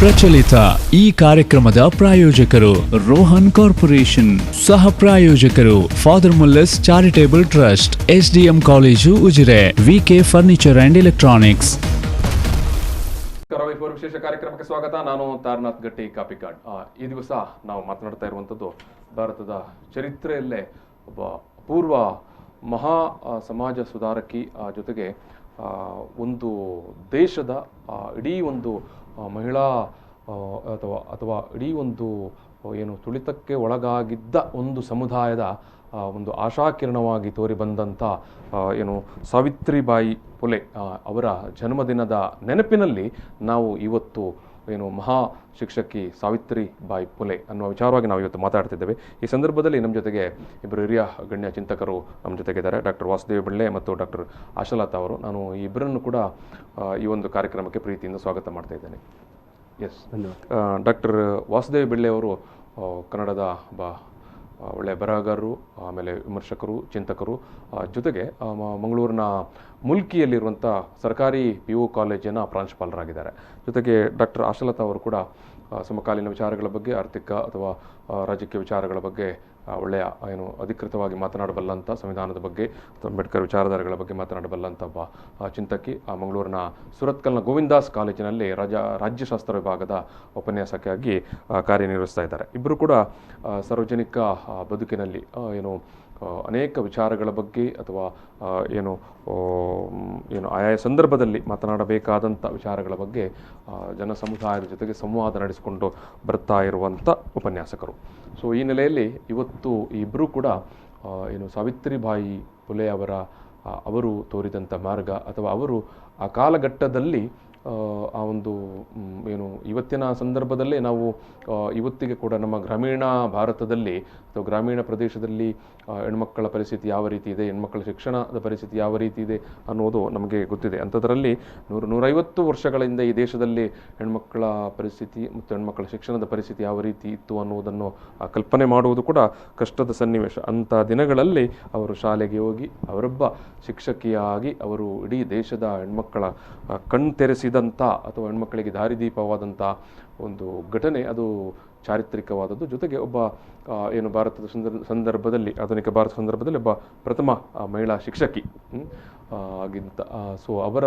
ಪ್ರಚಲಿತ ಈ ಕಾರ್ಯಕ್ರಮದ ಪ್ರಾಯೋಜಕರು ರೋಹನ್ ಕಾರ್ಪೊರೇಷನ್, ಸಹ ಪ್ರಾಯೋಜಕರು father Muller's charitable trust, SDM college Ujire, VK furniture and electronics. ವಿಶೇಷ ಕಾರ್ಯಕ್ರಮಕ್ಕೆ ಸ್ವಾಗತ. ನಾನು ತಾರನಾಥ್ ಗಟ್ಟಿ ಕಾಪಿಕಾಡ್. ಈ ದಿವಸ ನಾವು ಮಾತನಾಡ್ತಾ ಇರುವಂಥದ್ದು ಭಾರತದ ಚರಿತ್ರೆಯಲ್ಲೇ ಒಬ್ಬ ಪೂರ್ವ ಮಹಾ ಸಮಾಜ ಸುಧಾರಕಿ, ಜೊತೆಗೆ ಒಂದು ದೇಶದ ಇಡೀ ಒಂದು ಮಹಿಳಾ ಅಥವಾ ಇಡೀ ಒಂದು ಏನು ತುಳಿತಕ್ಕೆ ಒಳಗಾಗಿದ್ದ ಒಂದು ಸಮುದಾಯದ ಒಂದು ಆಶಾಕಿರಣವಾಗಿ ತೋರಿ ಬಂದಂಥ ಏನು ಸಾವಿತ್ರಿಬಾಯಿ ಫುಲೆ ಅವರ ಜನ್ಮದಿನದ ನೆನಪಿನಲ್ಲಿ ನಾವು ಇವತ್ತು ಏನು ಮಹಾ ಶಿಕ್ಷಕಿ ಸಾವಿತ್ರಿಬಾಯಿ ಫುಲೆ ಅನ್ನುವ ವಿಚಾರವಾಗಿ ನಾವು ಇವತ್ತು ಮಾತಾಡ್ತಿದ್ದೇವೆ. ಈ ಸಂದರ್ಭದಲ್ಲಿ ನಮ್ಮ ಜೊತೆಗೆ ಇಬ್ಬರು ಹಿರಿಯ ಗಣ್ಯ ಚಿಂತಕರು ನಮ್ಮ ಜೊತೆಗಿದ್ದಾರೆ, ಡಾಕ್ಟರ್ ವಾಸುದೇವ ಬೆಳ್ಳೆ ಮತ್ತು ಡಾಕ್ಟರ್ ಆಶಾಲತಾ ಅವರು. ನಾನು ಈ ಇಬ್ಬರನ್ನು ಕೂಡ ಈ ಒಂದು ಕಾರ್ಯಕ್ರಮಕ್ಕೆ ಪ್ರೀತಿಯಿಂದ ಸ್ವಾಗತ ಮಾಡ್ತಾ ಇದ್ದೇನೆ. ಎಸ್, ಡಾಕ್ಟರ್ ವಾಸುದೇವ ಬೆಳ್ಳೆ ಅವರು ಕನ್ನಡದ ಒಳ್ಳೆಯ ಬರಹಗಾರರು, ಆಮೇಲೆ ವಿಮರ್ಶಕರು, ಚಿಂತಕರು, ಜೊತೆಗೆ ಮಂಗಳೂರಿನ ಮುಲ್ಕಿಯಲ್ಲಿರುವಂಥ ಸರ್ಕಾರಿ PU ಕಾಲೇಜಿನ ಪ್ರಾಂಶುಪಾಲರಾಗಿದ್ದಾರೆ. ಜೊತೆಗೆ ಡಾಕ್ಟರ್ ಆಶಾಲತಾ ಅವರು ಕೂಡ ಸಮಕಾಲೀನ ವಿಚಾರಗಳ ಬಗ್ಗೆ, ಆರ್ಥಿಕ ಅಥವಾ ರಾಜಕೀಯ ವಿಚಾರಗಳ ಬಗ್ಗೆ ಒಳ್ಳೆಯ ಏನು ಅಧಿಕೃತವಾಗಿ ಮಾತನಾಡಬಲ್ಲಂಥ, ಸಂವಿಧಾನದ ಬಗ್ಗೆ, ಅಂಬೇಡ್ಕರ್ ವಿಚಾರಧಾರೆಗಳ ಬಗ್ಗೆ ಮಾತನಾಡಬಲ್ಲಂಥ ಒಬ್ಬ ಚಿಂತಕಿ. ಮಂಗಳೂರಿನ ಸುರತ್ಕಲ್ನ ಗೋವಿಂದಾಸ್ ಕಾಲೇಜಿನಲ್ಲಿ ರಾಜ್ಯಶಾಸ್ತ್ರ ವಿಭಾಗದ ಉಪನ್ಯಾಸಕಿಯಾಗಿ ಕಾರ್ಯನಿರ್ವಹಿಸ್ತಾ ಇದ್ದಾರೆ. ಇಬ್ಬರು ಕೂಡ ಸಾರ್ವಜನಿಕ ಬದುಕಿನಲ್ಲಿ ಏನು ಅನೇಕ ವಿಚಾರಗಳ ಬಗ್ಗೆ ಅಥವಾ ಏನು ಆಯಾ ಸಂದರ್ಭದಲ್ಲಿ ಮಾತನಾಡಬೇಕಾದಂಥ ವಿಚಾರಗಳ ಬಗ್ಗೆ ಜನ ಸಮುದಾಯದ ಜೊತೆಗೆ ಸಂವಾದ ನಡೆಸಿಕೊಂಡು ಬರ್ತಾ ಇರುವಂಥ ಉಪನ್ಯಾಸಕರು. ಸೊ ಈ ನೆಲೆಯಲ್ಲಿ ಇವತ್ತು ಈ ಇಬ್ಬರೂ ಕೂಡ ಏನು ಸಾವಿತ್ರಿಬಾಯಿ ಫುಲೆ ಅವರು ತೋರಿದಂಥ ಮಾರ್ಗ ಅಥವಾ ಅವರು ಆ ಕಾಲಘಟ್ಟದಲ್ಲಿ ಆ ಒಂದು ಏನು ಇವತ್ತಿನ ಸಂದರ್ಭದಲ್ಲೇ ನಾವು ಇವತ್ತಿಗೆ ಕೂಡ ನಮ್ಮ ಗ್ರಾಮೀಣ ಭಾರತದಲ್ಲಿ ಅಥವಾ ಗ್ರಾಮೀಣ ಪ್ರದೇಶದಲ್ಲಿ ಹೆಣ್ಮಕ್ಕಳ ಪರಿಸ್ಥಿತಿ ಯಾವ ರೀತಿ ಇದೆ, ಹೆಣ್ಮಕ್ಕಳ ಶಿಕ್ಷಣದ ಪರಿಸ್ಥಿತಿ ಯಾವ ರೀತಿ ಇದೆ ಅನ್ನೋದು ನಮಗೆ ಗೊತ್ತಿದೆ. ಅಂಥದ್ರಲ್ಲಿ 150 ವರ್ಷಗಳಿಂದ ಈ ದೇಶದಲ್ಲಿ ಹೆಣ್ಮಕ್ಕಳ ಪರಿಸ್ಥಿತಿ ಮತ್ತು ಹೆಣ್ಮಕ್ಕಳ ಶಿಕ್ಷಣದ ಪರಿಸ್ಥಿತಿ ಯಾವ ರೀತಿ ಇತ್ತು ಅನ್ನೋದನ್ನು ಕಲ್ಪನೆ ಮಾಡುವುದು ಕೂಡ ಕಷ್ಟದ ಸನ್ನಿವೇಶ. ಅಂಥ ದಿನಗಳಲ್ಲಿ ಅವರು ಶಾಲೆಗೆ ಹೋಗಿ ಅವರೊಬ್ಬ ಶಿಕ್ಷಕಿಯಾಗಿ ಅವರು ಇಡೀ ದೇಶದ ಹೆಣ್ಮಕ್ಕಳ ಕಣ್ತೆರೆಸಿದಂಥ ಅಥವಾ ಹೆಣ್ಮಕ್ಕಳಿಗೆ ದಾರಿದೀಪವಾದಂಥ ಒಂದು ಘಟನೆ, ಅದು ಚಾರಿತ್ರಿಕವಾದದ್ದು. ಜೊತೆಗೆ ಒಬ್ಬ ಏನು ಭಾರತದ ಸಂದರ್ಭದಲ್ಲಿ, ಆಧುನಿಕ ಭಾರತ ಸಂದರ್ಭದಲ್ಲಿ ಒಬ್ಬ ಪ್ರಥಮ ಮಹಿಳಾ ಶಿಕ್ಷಕಿ ಆಗಿಂತ. ಸೊ ಅವರ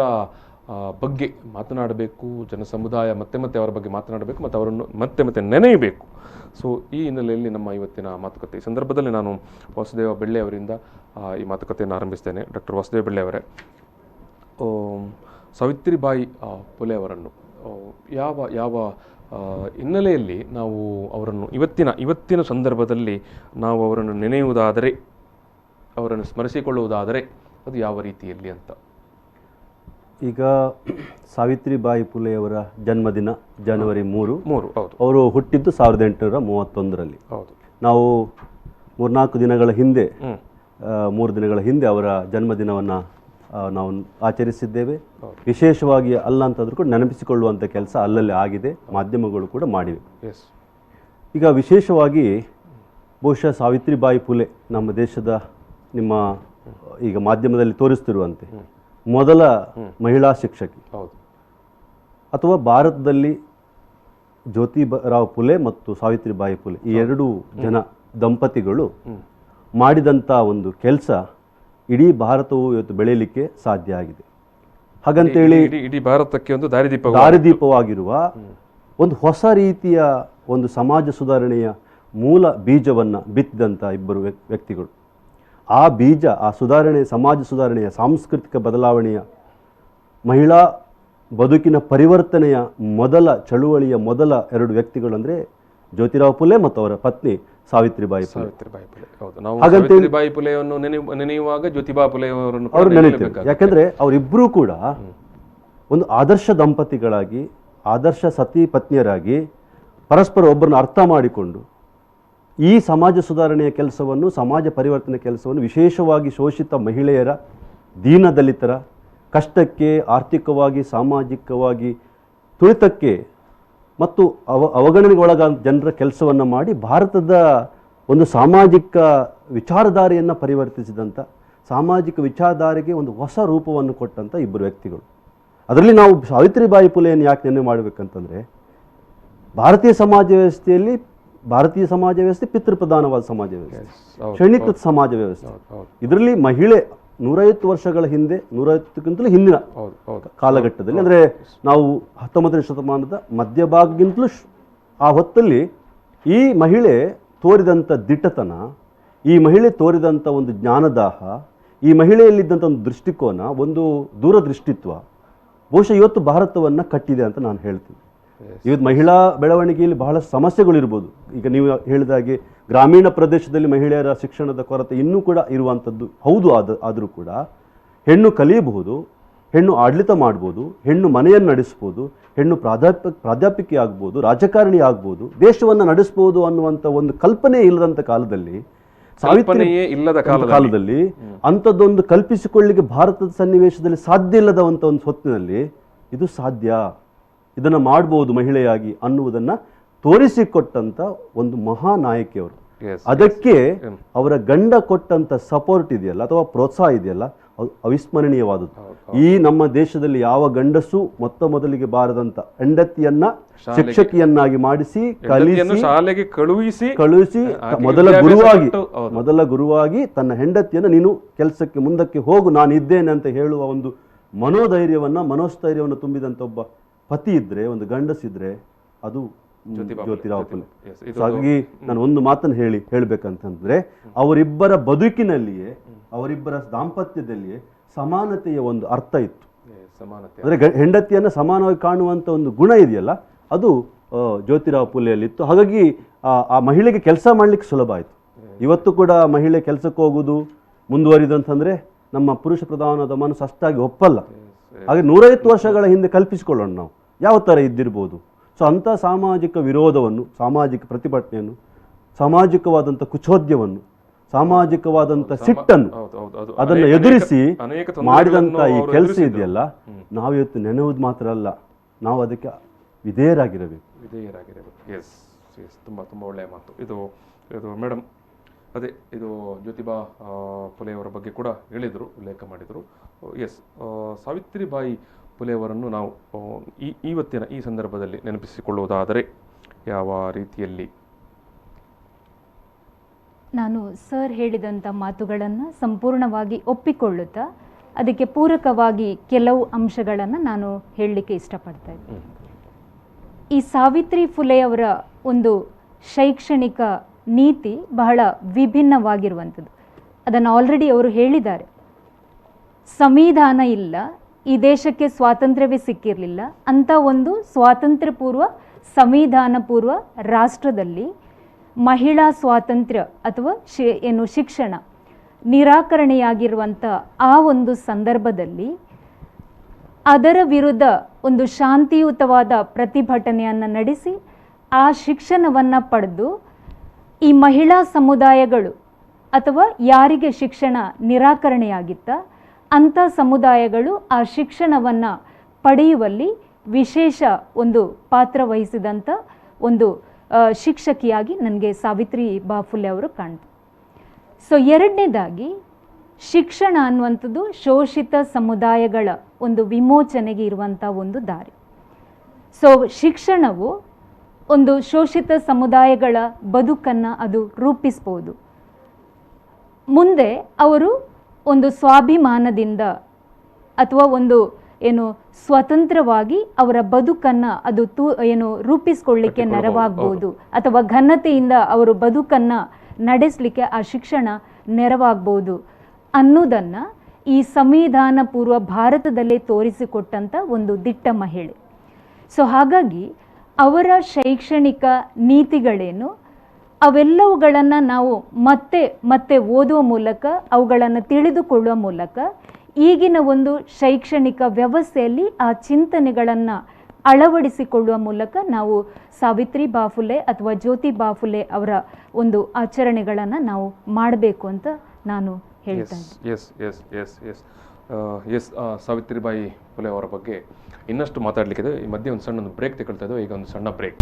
ಬಗ್ಗೆ ಮಾತನಾಡಬೇಕು, ಜನ ಸಮುದಾಯ ಮತ್ತೆ ಅವರ ಬಗ್ಗೆ ಮಾತನಾಡಬೇಕು ಮತ್ತು ಅವರನ್ನು ಮತ್ತೆ ನೆನೆಯಬೇಕು. ಸೊ ಈ ಹಿನ್ನೆಲೆಯಲ್ಲಿ ನಮ್ಮ ಇವತ್ತಿನ ಮಾತುಕತೆ. ಈ ಸಂದರ್ಭದಲ್ಲಿ ನಾನು ವಾಸುದೇವ ಬೆಳ್ಳೆ ಅವರಿಂದ ಈ ಮಾತುಕತೆಯನ್ನು ಆರಂಭಿಸ್ತೇನೆ. ಡಾಕ್ಟರ್ ವಾಸುದೇವ ಬೆಳ್ಳೆ ಅವರೇ, ಸಾವಿತ್ರಿಬಾಯಿ ಫುಲೆ ಅವರನ್ನು ಯಾವ ಹಿನ್ನೆಲೆಯಲ್ಲಿ ನಾವು ಅವರನ್ನು ಇವತ್ತಿನ ಸಂದರ್ಭದಲ್ಲಿ ನಾವು ಅವರನ್ನು ನೆನೆಯುವುದಾದರೆ, ಅವರನ್ನು ಸ್ಮರಿಸಿಕೊಳ್ಳುವುದಾದರೆ ಅದು ಯಾವ ರೀತಿಯಲ್ಲಿ ಅಂತ? ಈಗ ಸಾವಿತ್ರಿಬಾಯಿ ಫುಲೆಯವರ ಜನ್ಮದಿನ ಜನವರಿ 3. ಹೌದು. ಅವರು ಹುಟ್ಟಿದ್ದು 1831ರಲ್ಲಿ. ಹೌದು. ನಾವು 3 ದಿನಗಳ ಹಿಂದೆ ಅವರ ಜನ್ಮದಿನವನ್ನು ನಾವು ಆಚರಿಸಿದ್ದೇವೆ. ವಿಶೇಷವಾಗಿ ಅಲ್ಲ ಅಂತಂದ್ರೂ ಕೂಡ ನೆನಪಿಸಿಕೊಳ್ಳುವಂಥ ಕೆಲಸ ಅಲ್ಲಲ್ಲಿ ಆಗಿದೆ, ಮಾಧ್ಯಮಗಳು ಕೂಡ ಮಾಡಿವೆ. ಈಗ ವಿಶೇಷವಾಗಿ ಬಹುಶಃ ಸಾವಿತ್ರಿಬಾಯಿ ಫುಲೆ ನಮ್ಮ ದೇಶದ ನಿಮ್ಮ ಈಗ ಮಾಧ್ಯಮದಲ್ಲಿ ತೋರಿಸ್ತಿರುವಂತೆ ಮೊದಲ ಮಹಿಳಾ ಶಿಕ್ಷಕಿ. ಅಥವಾ ಭಾರತದಲ್ಲಿ ಜ್ಯೋತಿರಾವ್ ಫುಲೆ ಮತ್ತು ಸಾವಿತ್ರಿಬಾಯಿ ಫುಲೆ ಈ ಎರಡು ಜನ ದಂಪತಿಗಳು ಮಾಡಿದಂಥ ಒಂದು ಕೆಲಸ ಇಡೀ ಭಾರತವು ಇವತ್ತು ಬೆಳೆಯಲಿಕ್ಕೆ ಸಾಧ್ಯ ಆಗಿದೆ. ಹಾಗಂತೇಳಿ ಇಡೀ ಭಾರತಕ್ಕೆ ಒಂದು ದಾರಿದೀಪವಾಗಿರುವ ಒಂದು ಹೊಸ ರೀತಿಯ ಒಂದು ಸಮಾಜ ಸುಧಾರಣೆಯ ಮೂಲ ಬೀಜವನ್ನು ಬಿತ್ತಿದಂಥ ಇಬ್ಬರು ವ್ಯಕ್ತಿಗಳು. ಆ ಬೀಜ, ಆ ಸುಧಾರಣೆ, ಸಮಾಜ ಸುಧಾರಣೆಯ, ಸಾಂಸ್ಕೃತಿಕ ಬದಲಾವಣೆಯ, ಮಹಿಳಾ ಬದುಕಿನ ಪರಿವರ್ತನೆಯ ಚಳುವಳಿಯ ಮೊದಲ 2 ವ್ಯಕ್ತಿಗಳು ಅಂದರೆ ಜ್ಯೋತಿರಾವ್ ಫುಲೆ ಮತ್ತು ಅವರ ಪತ್ನಿ ಸಾವಿತ್ರಿಬಾಯಿ ಫುಲೆ. ಸಾವಿತ್ರಿಬಾಯಿ ಫುಲೆಯನ್ನು ನೆನೆಯುವಾಗ ಜ್ಯೋತಿಬಾ ಫುಲೆ ಅವರು ನೆನೆಯುತ್ತೇವೆ. ಯಾಕೆಂದರೆ ಅವರಿಬ್ಬರೂ ಕೂಡ ಒಂದು ಆದರ್ಶ ದಂಪತಿಗಳಾಗಿ, ಆದರ್ಶ ಸತಿ ಪತ್ನಿಯರಾಗಿ ಪರಸ್ಪರ ಒಬ್ಬರನ್ನು ಅರ್ಥ ಮಾಡಿಕೊಂಡು ಈ ಸಮಾಜ ಸುಧಾರಣೆಯ ಕೆಲಸವನ್ನು, ಸಮಾಜ ಪರಿವರ್ತನೆ ಕೆಲಸವನ್ನು, ವಿಶೇಷವಾಗಿ ಶೋಷಿತ ಮಹಿಳೆಯರ, ದೀನದಲಿತರ ಕಷ್ಟಕ್ಕೆ, ಆರ್ಥಿಕವಾಗಿ, ಸಾಮಾಜಿಕವಾಗಿ ತುಳಿತಕ್ಕೆ ಮತ್ತು ಅವಗಣನೆಗೆ ಒಳಗಾದ ಜನರ ಕೆಲಸವನ್ನು ಮಾಡಿ ಭಾರತದ ಒಂದು ಸಾಮಾಜಿಕ ವಿಚಾರಧಾರೆಯನ್ನು ಪರಿವರ್ತಿಸಿದಂಥ, ಸಾಮಾಜಿಕ ವಿಚಾರಧಾರೆಗೆ ಒಂದು ಹೊಸ ರೂಪವನ್ನು ಕೊಟ್ಟಂಥ ಇಬ್ಬರು ವ್ಯಕ್ತಿಗಳು. ಅದರಲ್ಲಿ ನಾವು ಸಾವಿತ್ರಿಬಾಯಿ ಫುಲೆಯನ್ನು ಯಾಕೆ ನೆನಪು ಮಾಡಬೇಕಂತಂದರೆ, ಭಾರತೀಯ ಸಮಾಜ ವ್ಯವಸ್ಥೆ ಪಿತೃಪ್ರಧಾನವಾದ ಸಮಾಜ ವ್ಯವಸ್ಥೆ, ಶ್ರೇಣೀಕೃತ ಸಮಾಜ ವ್ಯವಸ್ಥೆ. ಇದರಲ್ಲಿ ಮಹಿಳೆ 150 ವರ್ಷಗಳ ಹಿಂದೆ, 150ಕ್ಕಿಂತಲೂ ಹಿಂದಿನ ಕಾಲಘಟ್ಟದಲ್ಲಿ, ಅಂದರೆ ನಾವು 19ನೇ ಶತಮಾನದ ಮಧ್ಯಭಾಗಕ್ಕಿಂತಲೂ ಆ ಹೊತ್ತಲ್ಲಿ ಈ ಮಹಿಳೆ ತೋರಿದಂಥ ದಿಟ್ಟತನ, ಈ ಮಹಿಳೆ ತೋರಿದಂಥ ಒಂದು ಜ್ಞಾನದಾಹ, ಈ ಮಹಿಳೆಯಲ್ಲಿದ್ದಂಥ ಒಂದು ದೃಷ್ಟಿಕೋನ, ಒಂದು ದೂರದೃಷ್ಟಿತ್ವ ಬಹುಶಃ ಇವತ್ತು ಭಾರತವನ್ನು ಕಟ್ಟಿದೆ ಅಂತ ನಾನು ಹೇಳ್ತೀನಿ. ಇವತ್ತು ಮಹಿಳಾ ಬೆಳವಣಿಗೆಯಲ್ಲಿ ಬಹಳಷ್ಟು ಸಮಸ್ಯೆಗಳಿರ್ಬೋದು. ಈಗ ನೀವು ಹೇಳಿದಾಗೆ ಗ್ರಾಮೀಣ ಪ್ರದೇಶದಲ್ಲಿ ಮಹಿಳೆಯರ ಶಿಕ್ಷಣದ ಕೊರತೆ ಇನ್ನೂ ಕೂಡ ಇರುವಂಥದ್ದು ಹೌದು. ಆದರೂ ಕೂಡ ಹೆಣ್ಣು ಕಲಿಯಬಹುದು, ಹೆಣ್ಣು ಆಡಳಿತ ಮಾಡ್ಬೋದು, ಹೆಣ್ಣು ಮನೆಯನ್ನು ನಡೆಸ್ಬೋದು, ಹೆಣ್ಣು ಪ್ರಾಧ್ಯಾಪಕಿ ಆಗ್ಬೋದು, ರಾಜಕಾರಣಿ ಆಗ್ಬೋದು, ದೇಶವನ್ನು ನಡೆಸ್ಬೋದು ಅನ್ನುವಂಥ ಒಂದು ಕಲ್ಪನೆ ಇಲ್ಲದಂಥ ಕಾಲದಲ್ಲಿ, ಕಾಲದಲ್ಲಿ ಅಂಥದ್ದೊಂದು ಕಲ್ಪಿಸಿಕೊಳ್ಳಿಕ್ಕೆ ಭಾರತದ ಸನ್ನಿವೇಶದಲ್ಲಿ ಸಾಧ್ಯ ಇಲ್ಲದಂಥ ಒಂದು ಹೊತ್ತಿನಲ್ಲಿ ಇದು ಸಾಧ್ಯ, ಇದನ್ನು ಮಾಡ್ಬೋದು ಮಹಿಳೆಯಾಗಿ ಅನ್ನುವುದನ್ನು ತೋರಿಸಿಕೊಟ್ಟಂಥ ಒಂದು ಮಹಾನಾಯಕಿಯವರು. ಅದಕ್ಕೆ ಅವರ ಗಂಡ ಕೊಟ್ಟಂಥ ಸಪೋರ್ಟ್ ಇದೆಯಲ್ಲ ಅಥವಾ ಪ್ರೋತ್ಸಾಹ ಇದೆಯಲ್ಲ, ಅದು ಅವಿಸ್ಮರಣೀಯವಾದದ್ದು. ಈ ನಮ್ಮ ದೇಶದಲ್ಲಿ ಯಾವ ಗಂಡಸು ಮೊದಲಿಗೆ ಬಾರದಂತ ಹೆಂಡತಿಯನ್ನ ಶಿಕ್ಷಕಿಯನ್ನಾಗಿ ಮಾಡಿಸಿ ಶಾಲೆಗೆ ಕಳುಹಿಸಿ ಮೊದಲ ಗುರುವಾಗಿ ತನ್ನ ಹೆಂಡತಿಯನ್ನ ನೀನು ಕೆಲಸಕ್ಕೆ ಮುಂದಕ್ಕೆ ಹೋಗು, ನಾನು ಇದ್ದೇನೆ ಅಂತ ಹೇಳುವ ಒಂದು ಮನೋಸ್ಥೈರ್ಯವನ್ನು ತುಂಬಿದಂತ ಒಬ್ಬ ಪತಿ ಇದ್ರೆ, ಒಂದು ಗಂಡಸಿದ್ರೆ ಅದು ಜ್ಯೋತಿರಾವ್ ಫುಲೆ. ಹಾಗಾಗಿ ನಾನು ಒಂದು ಮಾತನ್ನು ಹೇಳ್ಬೇಕಂತಂದ್ರೆ, ಅವರಿಬ್ಬರ ಬದುಕಿನಲ್ಲಿಯೇ, ಅವರಿಬ್ಬರ ದಾಂಪತ್ಯದಲ್ಲಿಯೇ ಸಮಾನತೆಯ ಒಂದು ಅರ್ಥ ಇತ್ತು. ಅಂದ್ರೆ ಹೆಂಡತಿಯನ್ನ ಸಮಾನವಾಗಿ ಕಾಣುವಂತ ಒಂದು ಗುಣ ಇದೆಯಲ್ಲ, ಅದು ಜ್ಯೋತಿರಾವ್ ಫುಲೆಯಲ್ಲಿತ್ತು. ಹಾಗಾಗಿ ಆ ಮಹಿಳೆಗೆ ಕೆಲಸ ಮಾಡ್ಲಿಕ್ಕೆ ಸುಲಭ ಆಯ್ತು. ಇವತ್ತು ಕೂಡ ಮಹಿಳೆ ಕೆಲಸಕ್ಕೆ ಹೋಗುದು ಮುಂದುವರಿದಂತಂದ್ರೆ ನಮ್ಮ ಪುರುಷ ಪ್ರಧಾನದ ಮನಸ್ಸು ಅಷ್ಟಾಗಿ ಒಪ್ಪಲ್ಲ. ಹಾಗೆ 150 ವರ್ಷಗಳ ಹಿಂದೆ ಕಲ್ಪಿಸಿಕೊಳ್ಳೋಣ ನಾವು ಯಾವ ತರ ಇದ್ದಿರ್ಬೋದು. ಸೊ ಅಂಥ ಸಾಮಾಜಿಕ ವಿರೋಧವನ್ನು, ಸಾಮಾಜಿಕ ಪ್ರತಿಭಟನೆಯನ್ನು, ಸಾಮಾಜಿಕವಾದಂಥ ಕುಚೋದ್ಯವನ್ನು, ಸಾಮಾಜಿಕವಾದಂಥ ಸಿಟ್ಟನ್ನು ಅದನ್ನು ಎದುರಿಸಿ ಮಾಡಿದಂಥ ಈ ಕೆಲಸ ಇದೆಯಲ್ಲ, ನಾವಿವತ್ತು ನೆನೆಯುವುದು ಮಾತ್ರ ಅಲ್ಲ, ನಾವು ಅದಕ್ಕೆ ವಿಧೇಯರಾಗಿರಬೇಕು. ಎಸ್ ಎಸ್, ತುಂಬ ತುಂಬ ಒಳ್ಳೆಯ ಮಾತು ಇದು ಮೇಡಮ್. ಅದೇ ಇದು ಜ್ಯೋತಿಬಾ ಫುಲೆಯವರ ಬಗ್ಗೆ ಕೂಡ ಹೇಳಿದರು, ಉಲ್ಲೇಖ ಮಾಡಿದರು. ಎಸ್, ಸಾವಿತ್ರಿಬಾಯಿ ಫುಲೆಯವರನ್ನು ನಾವು ಇವತ್ತಿನ ಈ ಸಂದರ್ಭದಲ್ಲಿ ನೆನಪಿಸಿಕೊಳ್ಳುವುದಾದರೆ ಯಾವ ರೀತಿಯಲ್ಲಿ? ನಾನು ಸರ್ ಹೇಳಿದಂಥ ಮಾತುಗಳನ್ನು ಸಂಪೂರ್ಣವಾಗಿ ಒಪ್ಪಿಕೊಳ್ಳುತ್ತಾ ಅದಕ್ಕೆ ಪೂರಕವಾಗಿ ಕೆಲವು ಅಂಶಗಳನ್ನು ನಾನು ಹೇಳಲಿಕ್ಕೆ ಇಷ್ಟಪಡ್ತಾ ಇದ್ದೀನಿ. ಈ ಸಾವಿತ್ರಿ ಫುಲೆಯವರ ಒಂದು ಶೈಕ್ಷಣಿಕ ನೀತಿ ಬಹಳ ವಿಭಿನ್ನವಾಗಿರುವಂಥದ್ದು. ಅದನ್ನು ಆಲ್ರೆಡಿ ಅವರು ಹೇಳಿದ್ದಾರೆ. ಸಂವಿಧಾನ ಇಲ್ಲ, ಈ ದೇಶಕ್ಕೆ ಸ್ವಾತಂತ್ರ್ಯವೇ ಸಿಕ್ಕಿರಲಿಲ್ಲ ಅಂತ ಒಂದು ಸ್ವಾತಂತ್ರ್ಯ ಪೂರ್ವ, ಸಂವಿಧಾನ ಪೂರ್ವ ರಾಷ್ಟ್ರದಲ್ಲಿ ಮಹಿಳಾ ಸ್ವಾತಂತ್ರ್ಯ ಅಥವಾ ಶಿಕ್ಷಣ ನಿರಾಕರಣೆಯಾಗಿರುವಂಥ ಆ ಒಂದು ಸಂದರ್ಭದಲ್ಲಿ ಅದರ ವಿರುದ್ಧ ಒಂದು ಶಾಂತಿಯುತವಾದ ಪ್ರತಿಭಟನೆಯನ್ನು ನಡೆಸಿ ಆ ಶಿಕ್ಷಣವನ್ನು ಪಡೆದು ಈ ಮಹಿಳಾ ಸಮುದಾಯಗಳು ಅಥವಾ ಯಾರಿಗೆ ಶಿಕ್ಷಣ ನಿರಾಕರಣೆಯಾಗಿತ್ತ ಅಂಥ ಸಮುದಾಯಗಳು ಆ ಶಿಕ್ಷಣವನ್ನು ಪಡೆಯುವಲ್ಲಿ ವಿಶೇಷ ಒಂದು ಪಾತ್ರ ವಹಿಸಿದಂಥ ಒಂದು ಶಿಕ್ಷಕಿಯಾಗಿ ನನಗೆ ಸಾವಿತ್ರಿಬಾ ಫುಲೆ ಅವರು ಕಾಣ್ತಾರೆ. ಸೊ ಎರಡನೇದಾಗಿ, ಶಿಕ್ಷಣ ಅನ್ನುವಂಥದ್ದು ಶೋಷಿತ ಸಮುದಾಯಗಳ ಒಂದು ವಿಮೋಚನೆಗೆ ಇರುವಂಥ ಒಂದು ದಾರಿ. ಸೊ ಶಿಕ್ಷಣವು ಒಂದು ಶೋಷಿತ ಸಮುದಾಯಗಳ ಬದುಕನ್ನು ಅದು ರೂಪಿಸ್ಬೋದು. ಮುಂದೆ ಅವರು ಒಂದು ಸ್ವಾಭಿಮಾನದಿಂದ ಅಥವಾ ಒಂದು ಸ್ವತಂತ್ರವಾಗಿ ಅವರ ಬದುಕನ್ನು ಅದು ರೂಪಿಸ್ಕೊಳ್ಳಿಕ್ಕೆ ನೆರವಾಗ್ಬೋದು, ಅಥವಾ ಘನತೆಯಿಂದ ಅವರು ಬದುಕನ್ನು ನಡೆಸಲಿಕ್ಕೆ ಆ ಶಿಕ್ಷಣ ನೆರವಾಗ್ಬೋದು ಅನ್ನೋದನ್ನು ಈ ಸಂವಿಧಾನ ಪೂರ್ವ ಭಾರತದಲ್ಲೇ ತೋರಿಸಿಕೊಟ್ಟಂಥ ಒಂದು ದಿಟ್ಟ ಮಹಿಳೆ. ಸೊ ಹಾಗಾಗಿ ಅವರ ಶೈಕ್ಷಣಿಕ ನೀತಿಗಳೇನು ಅವೆಲ್ಲವುಗಳನ್ನು ನಾವು ಮತ್ತೆ ಮತ್ತೆ ಓದುವ ಮೂಲಕ, ಅವುಗಳನ್ನು ತಿಳಿದುಕೊಳ್ಳುವ ಮೂಲಕ ಈಗಿನ ಒಂದು ಶೈಕ್ಷಣಿಕ ವ್ಯವಸ್ಥೆಯಲ್ಲಿ ಆ ಚಿಂತನೆಗಳನ್ನು ಅಳವಡಿಸಿಕೊಳ್ಳುವ ಮೂಲಕ ನಾವು ಸಾವಿತ್ರಿಬಾ ಫುಲೆ ಅಥವಾ ಜ್ಯೋತಿಬಾ ಫುಲೆ ಅವರ ಒಂದು ಆಚರಣೆಗಳನ್ನು ನಾವು ಮಾಡಬೇಕು ಅಂತ ನಾನು ಹೇಳ್ತೇನೆ. ಎಸ್, ಸಾವಿತ್ರಿಬಾಯಿ ಫುಲೆ ಅವರ ಬಗ್ಗೆ ಇನ್ನಷ್ಟು ಮಾತಾಡಲಿಕ್ಕಿದೆ. ಈ ಮಧ್ಯೆ ಒಂದು ಸಣ್ಣ ಬ್ರೇಕ್ ತಗೊಳ್ತಾ ಇದ್ದೋ. ಈಗ ಒಂದು ಸಣ್ಣ ಬ್ರೇಕ್.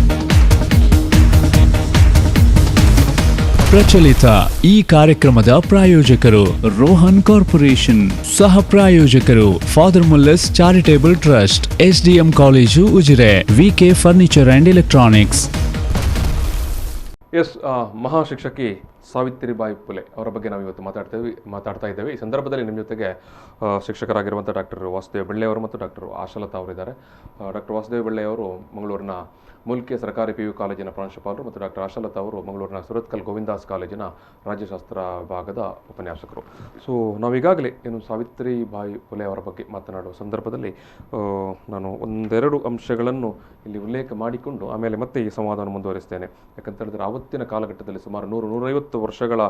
ಪ್ರಚಲಿತ ಈ ಕಾರ್ಯಕ್ರಮದ ಪ್ರಾಯೋಜಕರು ರೋಹನ್ ಕಾರ್ಪೊರೇಷನ್, ಸಹ ಪ್ರಾಯೋಜಕರು father Mullers charitable trust, SDM college Ujire, VK furniture and electronics. Yes, ಮಹಾಶಿಕ್ಷಕಿ ಸಾವಿತ್ರಿಬಾಯಿ ಫುಲೆ ಅವರ ಬಗ್ಗೆ ನಾವು ಇವತ್ತು ಮಾತಾಡ್ತಾ ಇದ್ದೇವೆ. ಈ ಸಂದರ್ಭದಲ್ಲಿ ನಿಮ್ಮ ಜೊತೆಗೆ ಶಿಕ್ಷಕರಾಗಿರುವಂಥ ಡಾಕ್ಟರ್ ವಾಸುದೇವ ಬೆಳ್ಳೆಯವರು ಮತ್ತು ಡಾಕ್ಟರ್ ಆಶಾಲತಾ ಅವರಿದ್ದಾರೆ. ಡಾಕ್ಟರ್ ವಾಸುದೇವ ಬೆಳ್ಳೆಯವರು ಮಂಗಳೂರಿನ ಮುಲ್ಕಿ ಸರ್ಕಾರಿ PU ಕಾಲೇಜಿನ ಪ್ರಾಂಶುಪಾಲರು ಮತ್ತು ಡಾಕ್ಟರ್ ಆಶಾಲತಾ ಅವರು ಮಂಗಳೂರಿನ ಸುರತ್ಕಲ್ ಗೋವಿಂದಾಸ್ ಕಾಲೇಜಿನ ರಾಜ್ಯಶಾಸ್ತ್ರ ವಿಭಾಗದ ಉಪನ್ಯಾಸಕರು. ಸೊ ನಾವೀಗಾಗಲೇ ಸಾವಿತ್ರಿಬಾಯಿ ಫುಲೆ ಅವರ ಬಗ್ಗೆ ಮಾತನಾಡುವ ಸಂದರ್ಭದಲ್ಲಿ ನಾನು ಒಂದೆರಡು ಅಂಶಗಳನ್ನು ಇಲ್ಲಿ ಉಲ್ಲೇಖ ಮಾಡಿಕೊಂಡು ಆಮೇಲೆ ಮತ್ತೆ ಈ ಸಂವಾದವನ್ನು ಮುಂದುವರಿಸ್ತೇನೆ. ಯಾಕಂತ ಹೇಳಿದ್ರೆ ಆವತ್ತಿನ ಕಾಲಘಟ್ಟದಲ್ಲಿ ಸುಮಾರು 100-150 ವರ್ಷಗಳ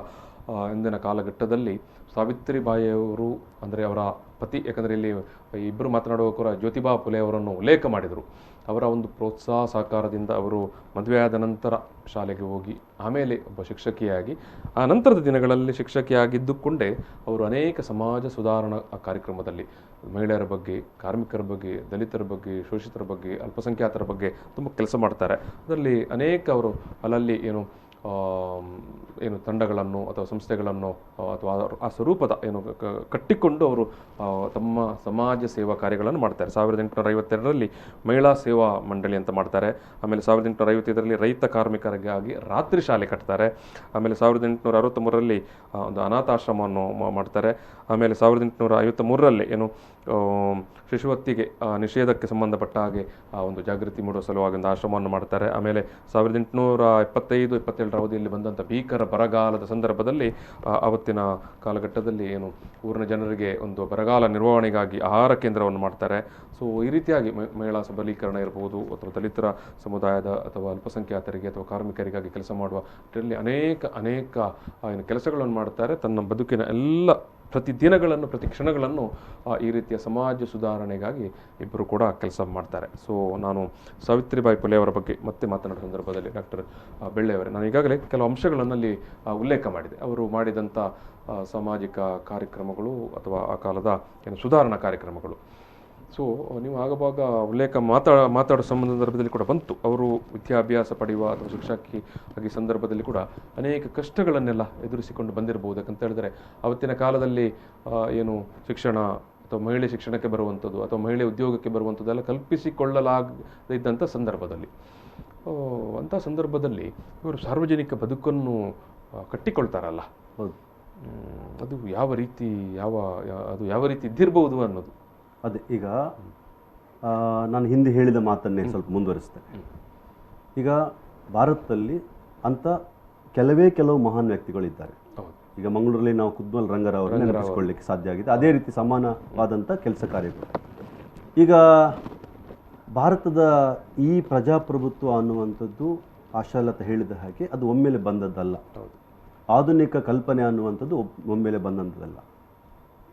ಹಿಂದಿನ ಕಾಲಘಟ್ಟದಲ್ಲಿ ಸಾವಿತ್ರಿಬಾಯಿಯವರು ಅಂದರೆ ಅವರ ಪತಿ, ಯಾಕಂದರೆ ಇಲ್ಲಿ ಇಬ್ಬರು ಮಾತನಾಡುವ ಕೂಡ ಜ್ಯೋತಿಬಾ ಫುಲೆ ಅವರನ್ನು ಉಲ್ಲೇಖ ಮಾಡಿದರು. ಅವರ ಒಂದು ಪ್ರೋತ್ಸಾಹ ಸಹಕಾರದಿಂದ ಅವರು ಮದುವೆಯಾದ ನಂತರ ಶಾಲೆಗೆ ಹೋಗಿ ಆಮೇಲೆ ಒಬ್ಬ ಶಿಕ್ಷಕಿಯಾಗಿ ಆ ನಂತರದ ದಿನಗಳಲ್ಲಿ ಶಿಕ್ಷಕಿಯಾಗಿದ್ದುಕೊಂಡೇ ಅವರು ಅನೇಕ ಸಮಾಜ ಸುಧಾರಣಾ ಕಾರ್ಯಕ್ರಮದಲ್ಲಿ ಮಹಿಳೆಯರ ಬಗ್ಗೆ, ಕಾರ್ಮಿಕರ ಬಗ್ಗೆ, ದಲಿತರ ಬಗ್ಗೆ, ಶೋಷಿತರ ಬಗ್ಗೆ, ಅಲ್ಪಸಂಖ್ಯಾತರ ಬಗ್ಗೆ ತುಂಬ ಕೆಲಸ ಮಾಡ್ತಾರೆ. ಅದರಲ್ಲಿ ಅನೇಕ ಅವರು ಅಲ್ಲಲ್ಲಿ ತಂಡಗಳನ್ನು ಅಥವಾ ಸಂಸ್ಥೆಗಳನ್ನು ಅಥವಾ ಆ ಸ್ವರೂಪದ ಕಟ್ಟಿಕೊಂಡು ಅವರು ತಮ್ಮ ಸಮಾಜ ಸೇವಾ ಕಾರ್ಯಗಳನ್ನು ಮಾಡ್ತಾರೆ. 1852ರಲ್ಲಿ ಮಹಿಳಾ ಸೇವಾ ಮಂಡಳಿ ಅಂತ ಮಾಡ್ತಾರೆ. ಆಮೇಲೆ 1855ರಲ್ಲಿ ರೈತ ಕಾರ್ಮಿಕರಿಗಾಗಿ ರಾತ್ರಿ ಶಾಲೆ ಕಟ್ತಾರೆ. ಆಮೇಲೆ 1863ರಲ್ಲಿ ಒಂದು ಅನಾಥಾಶ್ರಮವನ್ನು ಮಾಡ್ತಾರೆ. ಆಮೇಲೆ 1853ರಲ್ಲಿ ಶಿಶುಹತ್ಯೆಗೆ ನಿಷೇಧಕ್ಕೆ ಸಂಬಂಧಪಟ್ಟ ಹಾಗೆ ಒಂದು ಜಾಗೃತಿ ಮೂಡುವ ಸಲುವಾಗಿ ಒಂದು ಆಶ್ರಮವನ್ನು ಮಾಡ್ತಾರೆ. ಆಮೇಲೆ 1875-77ರ ಅವಧಿಯಲ್ಲಿ ಬಂದಂಥ ಭೀಕರ ಬರಗಾಲದ ಸಂದರ್ಭದಲ್ಲಿ ಆವತ್ತಿನ ಕಾಲಘಟ್ಟದಲ್ಲಿ ಊರಿನ ಜನರಿಗೆ ಒಂದು ಬರಗಾಲ ನಿರ್ವಹಣೆಗಾಗಿ ಆಹಾರ ಕೇಂದ್ರವನ್ನು ಮಾಡ್ತಾರೆ. ಸೊ ಈ ರೀತಿಯಾಗಿ ಮಹಿಳಾ ಸಬಲೀಕರಣ ಇರ್ಬೋದು ಅಥವಾ ದಲಿತರ ಸಮುದಾಯದ ಅಥವಾ ಅಲ್ಪಸಂಖ್ಯಾತರಿಗೆ ಅಥವಾ ಕಾರ್ಮಿಕರಿಗಾಗಿ ಕೆಲಸ ಮಾಡುವ ಇದರಲ್ಲಿ ಅನೇಕ ಕೆಲಸಗಳನ್ನು ಮಾಡ್ತಾರೆ. ತನ್ನ ಬದುಕಿನ ಎಲ್ಲ ಪ್ರತಿ ದಿನಗಳನ್ನು, ಪ್ರತಿ ಕ್ಷಣಗಳನ್ನು ಈ ರೀತಿಯ ಸಮಾಜ ಸುಧಾರಣೆಗಾಗಿ ಇಬ್ಬರು ಕೂಡ ಕೆಲಸ ಮಾಡ್ತಾರೆ. ಸೊ ನಾನು ಸಾವಿತ್ರಿಬಾಯಿ ಫುಲೆ ಅವರ ಬಗ್ಗೆ ಮತ್ತೆ ಮಾತನಾಡುವ ಸಂದರ್ಭದಲ್ಲಿ ಡಾಕ್ಟರ್ ಬೆಳ್ಳೆಯವರೇ, ನಾನು ಈಗಾಗಲೇ ಕೆಲವು ಅಂಶಗಳನ್ನಲ್ಲಿ ಉಲ್ಲೇಖ ಮಾಡಿದೆ. ಅವರು ಮಾಡಿದಂಥ ಸಾಮಾಜಿಕ ಕಾರ್ಯಕ್ರಮಗಳು ಅಥವಾ ಆ ಕಾಲದ ಸುಧಾರಣಾ ಕಾರ್ಯಕ್ರಮಗಳು. ಸೊ ನೀವು ಆಗವಾಗ ಉಲ್ಲೇಖ ಮಾತಾಡೋ ಸಂದರ್ಭದಲ್ಲಿ ಕೂಡ ಬಂತು. ಅವರು ವಿದ್ಯಾಭ್ಯಾಸ ಪಡೆಯುವ ಅಥವಾ ಶಿಕ್ಷಕಿ ಆಗಿ ಸಂದರ್ಭದಲ್ಲಿ ಕೂಡ ಅನೇಕ ಕಷ್ಟಗಳನ್ನೆಲ್ಲ ಎದುರಿಸಿಕೊಂಡು ಬಂದಿರಬಹುದು. ಯಾಕಂತ ಹೇಳಿದ್ರೆ ಅವತ್ತಿನ ಕಾಲದಲ್ಲಿ ಶಿಕ್ಷಣ ಅಥವಾ ಮಹಿಳೆ ಶಿಕ್ಷಣಕ್ಕೆ ಬರುವಂಥದ್ದು ಅಥವಾ ಮಹಿಳೆ ಉದ್ಯೋಗಕ್ಕೆ ಬರುವಂಥದ್ದೆಲ್ಲ ಕಲ್ಪಿಸಿಕೊಳ್ಳಲಾಗದಿದ್ದಂಥ ಸಂದರ್ಭದಲ್ಲಿ ಅಂಥ ಸಂದರ್ಭದಲ್ಲಿ ಇವರು ಸಾರ್ವಜನಿಕ ಬದುಕನ್ನು ಕಟ್ಟಿಕೊಳ್ತಾರಲ್ಲ, ಅದು ಯಾವ ರೀತಿ ಇದ್ದಿರಬಹುದು ಅನ್ನೋದು. ಅದೇ ಈಗ ನಾನು ಹಿಂದೆ ಹೇಳಿದ ಮಾತನ್ನೇ ಸ್ವಲ್ಪ ಮುಂದುವರಿಸ್ತೇನೆ. ಈಗ ಭಾರತದಲ್ಲಿ ಅಂಥ ಕೆಲವು ಮಹಾನ್ ವ್ಯಕ್ತಿಗಳಿದ್ದಾರೆ. ಈಗ ಮಂಗಳೂರಲ್ಲಿ ನಾವು ಕುದ್ಮಲ್ ರಂಗರಾವ್ ನೆನಪಿಸಿಕೊಳ್ಳಲಿಕ್ಕೆ ಸಾಧ್ಯ ಆಗಿದೆ. ಅದೇ ರೀತಿ ಸಮಾನವಾದಂಥ ಕೆಲಸ ಕಾರ್ಯಗಳು. ಈಗ ಭಾರತದ ಈ ಪ್ರಜಾಪ್ರಭುತ್ವ ಅನ್ನುವಂಥದ್ದು ಆಶಾಲತಾ ಹೇಳಿದ ಹಾಗೆ ಅದು ಒಮ್ಮೆಲೆ ಬಂದದ್ದಲ್ಲ. ಆಧುನಿಕ ಕಲ್ಪನೆ ಅನ್ನುವಂಥದ್ದು ಒಮ್ಮೆಲೆ ಬಂದಂಥದ್ದಲ್ಲ.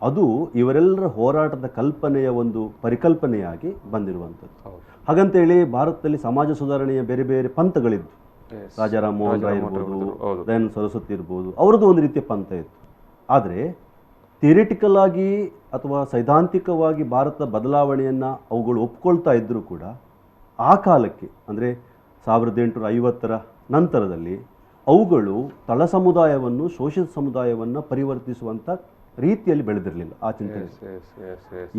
ಅದು ಇವರೆಲ್ಲರ ಹೋರಾಟದ ಕಲ್ಪನೆಯ ಒಂದು ಪರಿಕಲ್ಪನೆಯಾಗಿ ಬಂದಿರುವಂಥದ್ದು. ಹಾಗಂತೇಳಿ ಭಾರತದಲ್ಲಿ ಸಮಾಜ ಸುಧಾರಣೆಯ ಬೇರೆ ಬೇರೆ ಪಂಥಗಳಿದ್ದು, ರಾಜಾರಾಮ್ ಮೋಹನ್ ರಾಯ್ ಇರ್ಬೋದು, ದಯಾನಂದ ಸರಸ್ವತಿ ಇರ್ಬೋದು, ಅವರದ್ದು ಒಂದು ರೀತಿಯ ಪಂಥ ಇತ್ತು. ಆದರೆ ಥಿಯರಿಟಿಕಲ್ ಆಗಿ ಅಥವಾ ಸೈದ್ಧಾಂತಿಕವಾಗಿ ಭಾರತ ಬದಲಾವಣೆಯನ್ನು ಅವುಗಳು ಒಪ್ಕೊಳ್ತಾ ಇದ್ದರೂ ಕೂಡ ಆ ಕಾಲಕ್ಕೆ ಅಂದರೆ 1850ರ ನಂತರದಲ್ಲಿ ಅವುಗಳು ತಳ ಸಮುದಾಯವನ್ನು, ಶೋಷಿತ ಸಮುದಾಯವನ್ನು ಪರಿವರ್ತಿಸುವಂಥ ರೀತಿಯಲ್ಲಿ ಬೆಳೆದಿರಲಿಲ್ಲ. ಆ ಚಿಂತನೆ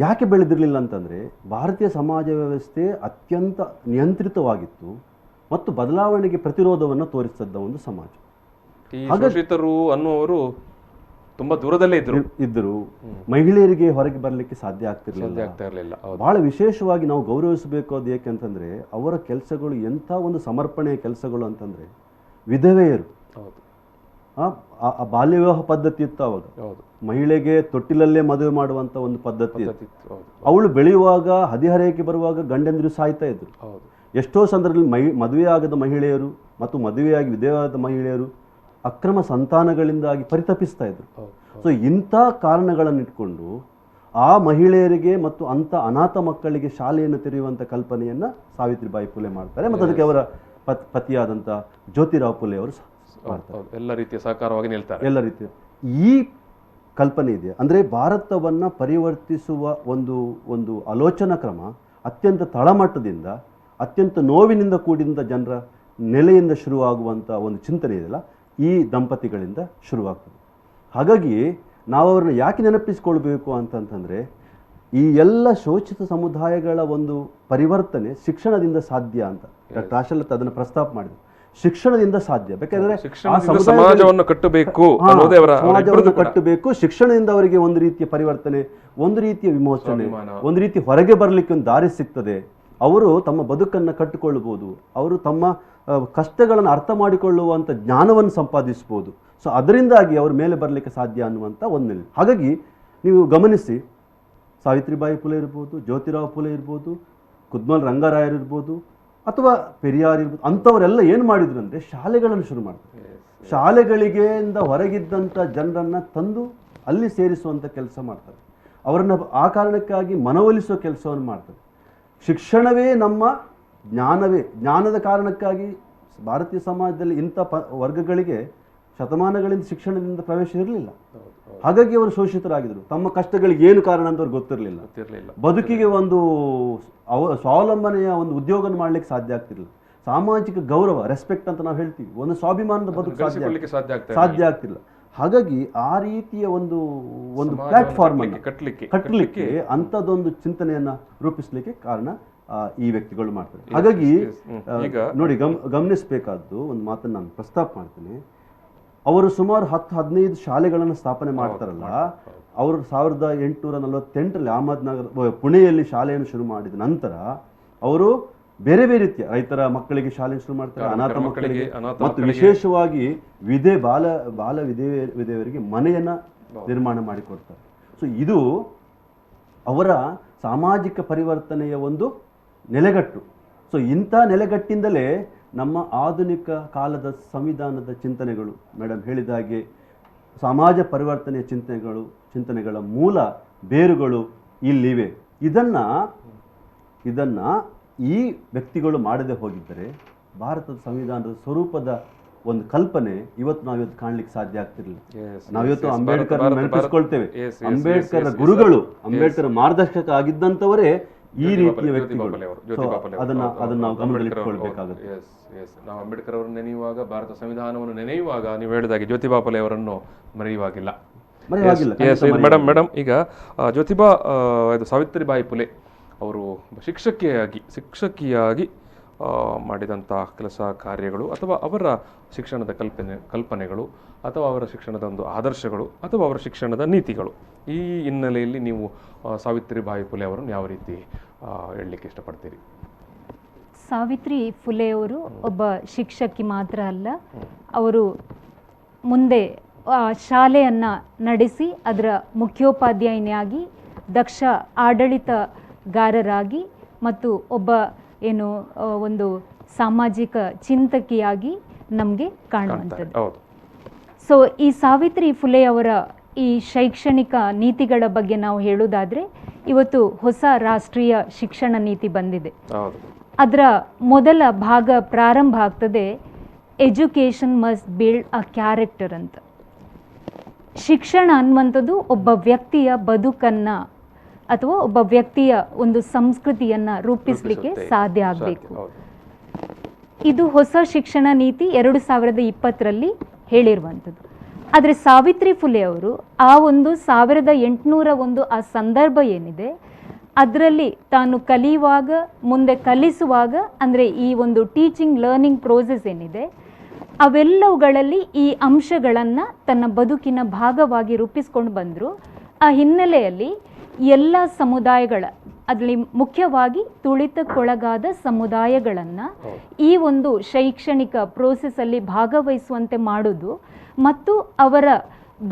ಯಾಕೆ ಬೆಳೆದಿರಲಿಲ್ಲ ಅಂತಂದರೆ ಭಾರತೀಯ ಸಮಾಜ ವ್ಯವಸ್ಥೆ ಅತ್ಯಂತ ನಿಯಂತ್ರಿತವಾಗಿತ್ತು ಮತ್ತು ಬದಲಾವಣೆಗೆ ಪ್ರತಿರೋಧವನ್ನು ತೋರಿಸಿದ್ದ ಒಂದು ಸಮಾಜ. ಅನ್ನುವರು ತುಂಬಾ ದೂರದಲ್ಲೇ ಇದ್ದರು. ಮಹಿಳೆಯರಿಗೆ ಹೊರಗೆ ಬರಲಿಕ್ಕೆ ಸಾಧ್ಯ ಆಗ್ತಿರಲಿಲ್ಲ. ಬಹಳ ವಿಶೇಷವಾಗಿ ನಾವು ಗೌರವಿಸಬೇಕು ಅದು ಏಕೆಂತಂದ್ರೆ ಅವರ ಕೆಲಸಗಳು ಎಂಥ ಒಂದು ಸಮರ್ಪಣೆಯ ಕೆಲಸಗಳು ಅಂತಂದ್ರೆ, ವಿಧವೆಯರು ಬಾಲ್ಯ ವಿವಾಹ ಪದ್ಧತಿ ಇತ್ತು ಅವಾಗ. ಮಹಿಳೆಗೆ ತೊಟ್ಟಿಲಲ್ಲೇ ಮದುವೆ ಮಾಡುವಂತ ಒಂದು ಪದ್ಧತಿ ಇತ್ತು. ಅವಳು ಬೆಳೆಯುವಾಗ ಹದಿಹರೆಯಕ್ಕೆ ಬರುವಾಗ ಗಂಡಂದಿರು ಸಾಯ್ತಾ ಇದ್ರು. ಎಷ್ಟೋ ಸಂದರ್ಭದಲ್ಲಿ ಮದುವೆ ಆಗದ ಮಹಿಳೆಯರು ಮತ್ತು ಮದುವೆಯಾಗಿ ವಿಧವೆಯಾದ ಮಹಿಳೆಯರು ಅಕ್ರಮ ಸಂತಾನಗಳಿಂದಾಗಿ ಪರಿತಪಿಸ್ತಾ ಇದ್ರು. ಸೊ ಇಂಥ ಕಾರಣಗಳನ್ನಿಟ್ಕೊಂಡು ಆ ಮಹಿಳೆಯರಿಗೆ ಮತ್ತು ಅಂಥ ಅನಾಥ ಮಕ್ಕಳಿಗೆ ಶಾಲೆಯನ್ನು ತೆರೆಯುವಂಥ ಕಲ್ಪನೆಯನ್ನು ಸಾವಿತ್ರಿಬಾಯಿ ಫುಲೆ ಮಾಡ್ತಾರೆ. ಮತ್ತು ಅದಕ್ಕೆ ಅವರ ಪತಿಯಾದಂಥ ಜ್ಯೋತಿರಾವ್ ಫುಲೆ ಅವರು ಮಾಡ್ತಾರೆ. ಎಲ್ಲ ರೀತಿಯ ಸಹಕಾರವಾಗಿ ನಿಲ್ತಾರೆ. ಎಲ್ಲ ರೀತಿಯ ಈ ಕಲ್ಪನೆ ಇದೆ. ಅಂದರೆ ಭಾರತವನ್ನು ಪರಿವರ್ತಿಸುವ ಒಂದು ಆಲೋಚನಾ ಕ್ರಮ ಅತ್ಯಂತ ತಳಮಟ್ಟದಿಂದ, ಅತ್ಯಂತ ನೋವಿನಿಂದ ಕೂಡಿದ ಜನರ ನೆಲೆಯಿಂದ ಶುರುವಾಗುವಂಥ ಒಂದು ಚಿಂತನೆ ಇದೆಯಲ್ಲ, ಈ ದಂಪತಿಗಳಿಂದ ಶುರುವಾಗ್ತದೆ. ಹಾಗಾಗಿ ನಾವು ಅವ್ರನ್ನ ಯಾಕೆ ನೆನಪಿಸ್ಕೊಳ್ಬೇಕು ಅಂತಂತಂದರೆ, ಈ ಎಲ್ಲ ಶೋಷಿತ ಸಮುದಾಯಗಳ ಒಂದು ಪರಿವರ್ತನೆ ಶಿಕ್ಷಣದಿಂದ ಸಾಧ್ಯ ಅಂತ ಡಾಕ್ಟರ್ ಪ್ರಾಶಲತ್ ಅದನ್ನು ಪ್ರಸ್ತಾಪ ಮಾಡಿದ್ರು. ಶಿಕ್ಷಣದಿಂದ ಸಾಧ್ಯ. ಬೇಕಾದ್ರೆ ಸಮಾಜವನ್ನು ಕಟ್ಟಬೇಕು, ಸಮಾಜವನ್ನು ಕಟ್ಟಬೇಕು. ಶಿಕ್ಷಣದಿಂದ ಅವರಿಗೆ ಒಂದು ರೀತಿಯ ಪರಿವರ್ತನೆ, ಒಂದು ರೀತಿಯ ವಿಮೋಚನೆ, ಒಂದು ರೀತಿ ಹೊರಗೆ ಬರಲಿಕ್ಕೆ ಒಂದು ದಾರಿ ಸಿಗ್ತದೆ. ಅವರು ತಮ್ಮ ಬದುಕನ್ನು ಕಟ್ಟಿಕೊಳ್ಳಬಹುದು, ಅವರು ತಮ್ಮ ಕಷ್ಟಗಳನ್ನು ಅರ್ಥ ಮಾಡಿಕೊಳ್ಳುವಂಥ ಜ್ಞಾನವನ್ನು ಸಂಪಾದಿಸ್ಬೋದು. ಸೊ ಅದರಿಂದಾಗಿ ಅವ್ರ ಮೇಲೆ ಬರಲಿಕ್ಕೆ ಸಾಧ್ಯ ಅನ್ನುವಂಥ ಒಂದು ನೆಲೆ. ಹಾಗಾಗಿ ನೀವು ಗಮನಿಸಿ, ಸಾವಿತ್ರಿಬಾಯಿ ಫುಲೆ ಇರ್ಬೋದು, ಜ್ಯೋತಿರಾವ್ ಫುಲೆ ಇರ್ಬೋದು, ಕುದ್ಮಲ್ ರಂಗರಾಯರ್ ಇರ್ಬೋದು, ಅಥವಾ ಪೆರಿಯಾರ್ ಇರ್ಬೋದು, ಅಂಥವರೆಲ್ಲ ಏನು ಮಾಡಿದ್ರು ಅಂದರೆ ಶಾಲೆಗಳನ್ನು ಶುರು ಮಾಡ್ತಾರೆ. ಶಾಲೆಗಳಿಗೆಯಿಂದ ಹೊರಗಿದ್ದಂಥ ಜನರನ್ನು ತಂದು ಅಲ್ಲಿ ಸೇರಿಸುವಂಥ ಕೆಲಸ ಮಾಡ್ತಾರೆ. ಅವರನ್ನು ಆ ಕಾರಣಕ್ಕಾಗಿ ಮನವೊಲಿಸುವ ಕೆಲಸವನ್ನು ಮಾಡ್ತಾರೆ. ಶಿಕ್ಷಣವೇ ನಮ್ಮ ಜ್ಞಾನವೇ, ಜ್ಞಾನದ ಕಾರಣಕ್ಕಾಗಿ ಭಾರತೀಯ ಸಮಾಜದಲ್ಲಿ ಇಂಥ ವರ್ಗಗಳಿಗೆ ಶತಮಾನಗಳಿಂದ ಶಿಕ್ಷಣದಿಂದ ಪ್ರವೇಶ ಇರಲಿಲ್ಲ. ಹಾಗಾಗಿ ಅವರು ಶೋಷಿತರಾಗಿದ್ದರು. ತಮ್ಮ ಕಷ್ಟಗಳಿಗೆ ಏನು ಕಾರಣ ಅಂತ ಅವ್ರಿಗೆ ಗೊತ್ತಿರಲಿಲ್ಲ. ಬದುಕಿಗೆ ಒಂದು ಸ್ವಾವಲಂಬನೆಯ ಒಂದು ಉದ್ಯೋಗ ಮಾಡಲಿಕ್ಕೆ ಸಾಧ್ಯ ಆಗ್ತಿರಲಿಲ್ಲ. ಸಾಮಾಜಿಕ ಗೌರವ, ರೆಸ್ಪೆಕ್ಟ್ ಅಂತ ನಾವು ಹೇಳ್ತೀವಿ, ಒಂದು ಸ್ವಾಭಿಮಾನದ ಬದುಕು ಸಾಧ್ಯ ಆಗ್ತಿಲ್ಲ. ಹಾಗಾಗಿ ಆ ರೀತಿಯ ಒಂದು ಪ್ಲಾಟ್ಫಾರ್ಮ್ ಅನ್ನು ಕಟ್ಟಲಿಕ್ಕೆ ಅಂಥದ್ದೊಂದು ಚಿಂತನೆಯನ್ನ ರೂಪಿಸಲಿಕ್ಕೆ ಕಾರಣ ಈ ವ್ಯಕ್ತಿಗಳು ಮಾಡ್ತಾರೆ. ಹಾಗಾಗಿ ನೋಡಿ, ಗಮನಿಸಬೇಕಾದ್ದು ಒಂದು ಮಾತನ್ನು ನಾನು ಪ್ರಸ್ತಾಪ ಮಾಡ್ತೀನಿ. ಅವರು ಸುಮಾರು 10-15 ಶಾಲೆಗಳನ್ನು ಸ್ಥಾಪನೆ ಮಾಡ್ತಾರಲ್ಲ. ಅವರು 1848ರಲ್ಲಿ ಅಹಮದ್ನಗರ ಪುಣೆಯಲ್ಲಿ ಶಾಲೆಯನ್ನು ಶುರು ಮಾಡಿದ ನಂತರ ಅವರು ಬೇರೆ ಬೇರೆ ರೀತಿಯ ರೈತರ ಮಕ್ಕಳಿಗೆ ಶಾಲೆ ಶುರು ಮಾಡ್ತಾರೆ, ಅನಾಥ ಮಕ್ಕಳಿಗೆ, ಮತ್ತು ವಿಶೇಷವಾಗಿ ಬಾಲ ವಿಧವೆಯರಿಗೆ ಮನೆಯನ್ನ ನಿರ್ಮಾಣ ಮಾಡಿಕೊಡ್ತಾರೆ. ಸೊ ಇದು ಅವರ ಸಾಮಾಜಿಕ ಪರಿವರ್ತನೆಯ ಒಂದು ನೆಲೆಗಟ್ಟು. ಸೊ ಇಂಥ ನೆಲೆಗಟ್ಟಿಂದಲೇ ನಮ್ಮ ಆಧುನಿಕ ಕಾಲದ ಸಂವಿಧಾನದ ಚಿಂತನೆಗಳು, ಮೇಡಮ್ ಹೇಳಿದ ಹಾಗೆ ಸಮಾಜ ಪರಿವರ್ತನೆಯ ಚಿಂತನೆಗಳ ಮೂಲ ಬೇರುಗಳು ಇಲ್ಲಿವೆ. ಇದನ್ನ ಈ ವ್ಯಕ್ತಿಗಳು ಮಾಡದೆ ಹೋಗಿದ್ದರೆ ಭಾರತದ ಸಂವಿಧಾನದ ಸ್ವರೂಪದ ಒಂದು ಕಲ್ಪನೆ ನಾವಿವತ್ತು ಕಾಣ್ಲಿಕ್ಕೆ ಸಾಧ್ಯ ಆಗ್ತಿರಲಿಲ್ಲ. ನಾವಿವತ್ತು ಅಂಬೇಡ್ಕರ್ ನೆನಪಿಸ್ಕೊಳ್ತೇವೆ. ಅಂಬೇಡ್ಕರ್ ಗುರುಗಳು, ಅಂಬೇಡ್ಕರ್ ಮಾರ್ಗದರ್ಶಕ ಆಗಿದ್ದಂಥವರೇ ಈ ರೀತಿಯ ವ್ಯಕ್ತಿಗಳು. ಅದನ್ನ ನಾವು ಗಮನದಲ್ಲಿಟ್ಟುಕೊಳ್ಬೇಕಾಗುತ್ತೆ. ನಾವು ಅಂಬೇಡ್ಕರ್ ಅವರನ್ನು ನೆನೆಯುವಾಗ, ಭಾರತ ಸಂವಿಧಾನವನ್ನು ನೆನೆಯುವಾಗ ನೀವು ಹೇಳಿದಾಗೆ ಜ್ಯೋತಿಬಾ ಫುಲೆ ಅವರನ್ನು ಮರೆಯುವಾಗಿಲ್ಲ. ಮೇಡಮ್, ಈಗ ಜ್ಯೋತಿಬಾ ಸಾವಿತ್ರಿಬಾಯಿ ಫುಲೆ ಅವರು ಶಿಕ್ಷಕಿಯಾಗಿ ಮಾಡಿದಂಥ ಕೆಲಸ ಕಾರ್ಯಗಳು, ಅಥವಾ ಅವರ ಶಿಕ್ಷಣದ ಕಲ್ಪನೆಗಳು, ಅಥವಾ ಅವರ ಶಿಕ್ಷಣದ ಒಂದು ಆದರ್ಶಗಳು, ಅಥವಾ ಅವರ ಶಿಕ್ಷಣದ ನೀತಿಗಳು, ಈ ಹಿನ್ನೆಲೆಯಲ್ಲಿ ನೀವು ಸಾವಿತ್ರಿಬಾಯಿ ಫುಲೆ ಅವರನ್ನು ಯಾವ ರೀತಿ ಹೇಳಲಿಕ್ಕೆ ಇಷ್ಟಪಡ್ತೀರಿ? ಸಾವಿತ್ರಿ ಫುಲೆಯವರು ಒಬ್ಬ ಶಿಕ್ಷಕಿ ಮಾತ್ರ ಅಲ್ಲ, ಅವರು ಮುಂದೆ ಶಾಲೆಯನ್ನು ನಡೆಸಿ ಅದರ ಮುಖ್ಯೋಪಾಧ್ಯಾಯಿನಿಯಾಗಿ, ದಕ್ಷ ಆಡಳಿತಗಾರರಾಗಿ, ಮತ್ತು ಒಬ್ಬ ಒಂದು ಸಾಮಾಜಿಕ ಚಿಂತಕಿಯಾಗಿ ನಮಗೆ ಕಾಣುವಂಥದ್ದು. ಸೊ ಈ ಸಾವಿತ್ರಿ ಫುಲೆಯವರ ಈ ಶೈಕ್ಷಣಿಕ ನೀತಿಗಳ ಬಗ್ಗೆ ನಾವು ಹೇಳೋದಾದರೆ, ಇವತ್ತು ಹೊಸ ರಾಷ್ಟ್ರೀಯ ಶಿಕ್ಷಣ ನೀತಿ ಬಂದಿದೆ. ಅದರ ಮೊದಲ ಭಾಗ ಪ್ರಾರಂಭ ಆಗ್ತದೆ, education must build a character ಅಂತ. ಶಿಕ್ಷಣ ಅನ್ನುವಂಥದ್ದು ಒಬ್ಬ ವ್ಯಕ್ತಿಯ ಬದುಕನ್ನು ಅಥವಾ ಒಬ್ಬ ವ್ಯಕ್ತಿಯ ಒಂದು ಸಂಸ್ಕೃತಿಯನ್ನು ರೂಪಿಸಲಿಕ್ಕೆ ಸಾಧ್ಯ ಆಗಬೇಕು. ಇದು ಹೊಸ ಶಿಕ್ಷಣ ನೀತಿ 2020ರಲ್ಲಿ ಹೇಳಿರುವಂಥದ್ದು. ಆದರೆ ಸಾವಿತ್ರಿ ಫುಲೆ ಅವರು ಆ ಒಂದು 1801 ಆ ಸಂದರ್ಭ ಏನಿದೆ ಅದರಲ್ಲಿ ತಾನು ಕಲಿಯುವಾಗ, ಮುಂದೆ ಕಲಿಸುವಾಗ, ಅಂದರೆ ಈ ಒಂದು ಟೀಚಿಂಗ್ ಲರ್ನಿಂಗ್ ಪ್ರೋಸೆಸ್ ಏನಿದೆ ಅವೆಲ್ಲವುಗಳಲ್ಲಿ ಈ ಅಂಶಗಳನ್ನು ತನ್ನ ಬದುಕಿನ ಭಾಗವಾಗಿ ರೂಪಿಸ್ಕೊಂಡು ಬಂದರು. ಆ ಹಿನ್ನೆಲೆಯಲ್ಲಿ ಎಲ್ಲ ಸಮುದಾಯಗಳ, ಅದರಲ್ಲಿ ಮುಖ್ಯವಾಗಿ ತುಳಿತಕ್ಕೊಳಗಾದ ಸಮುದಾಯಗಳನ್ನು ಈ ಒಂದು ಶೈಕ್ಷಣಿಕ ಪ್ರೋಸೆಸ್ಸಲ್ಲಿ ಭಾಗವಹಿಸುವಂತೆ ಮಾಡೋದು ಮತ್ತು ಅವರ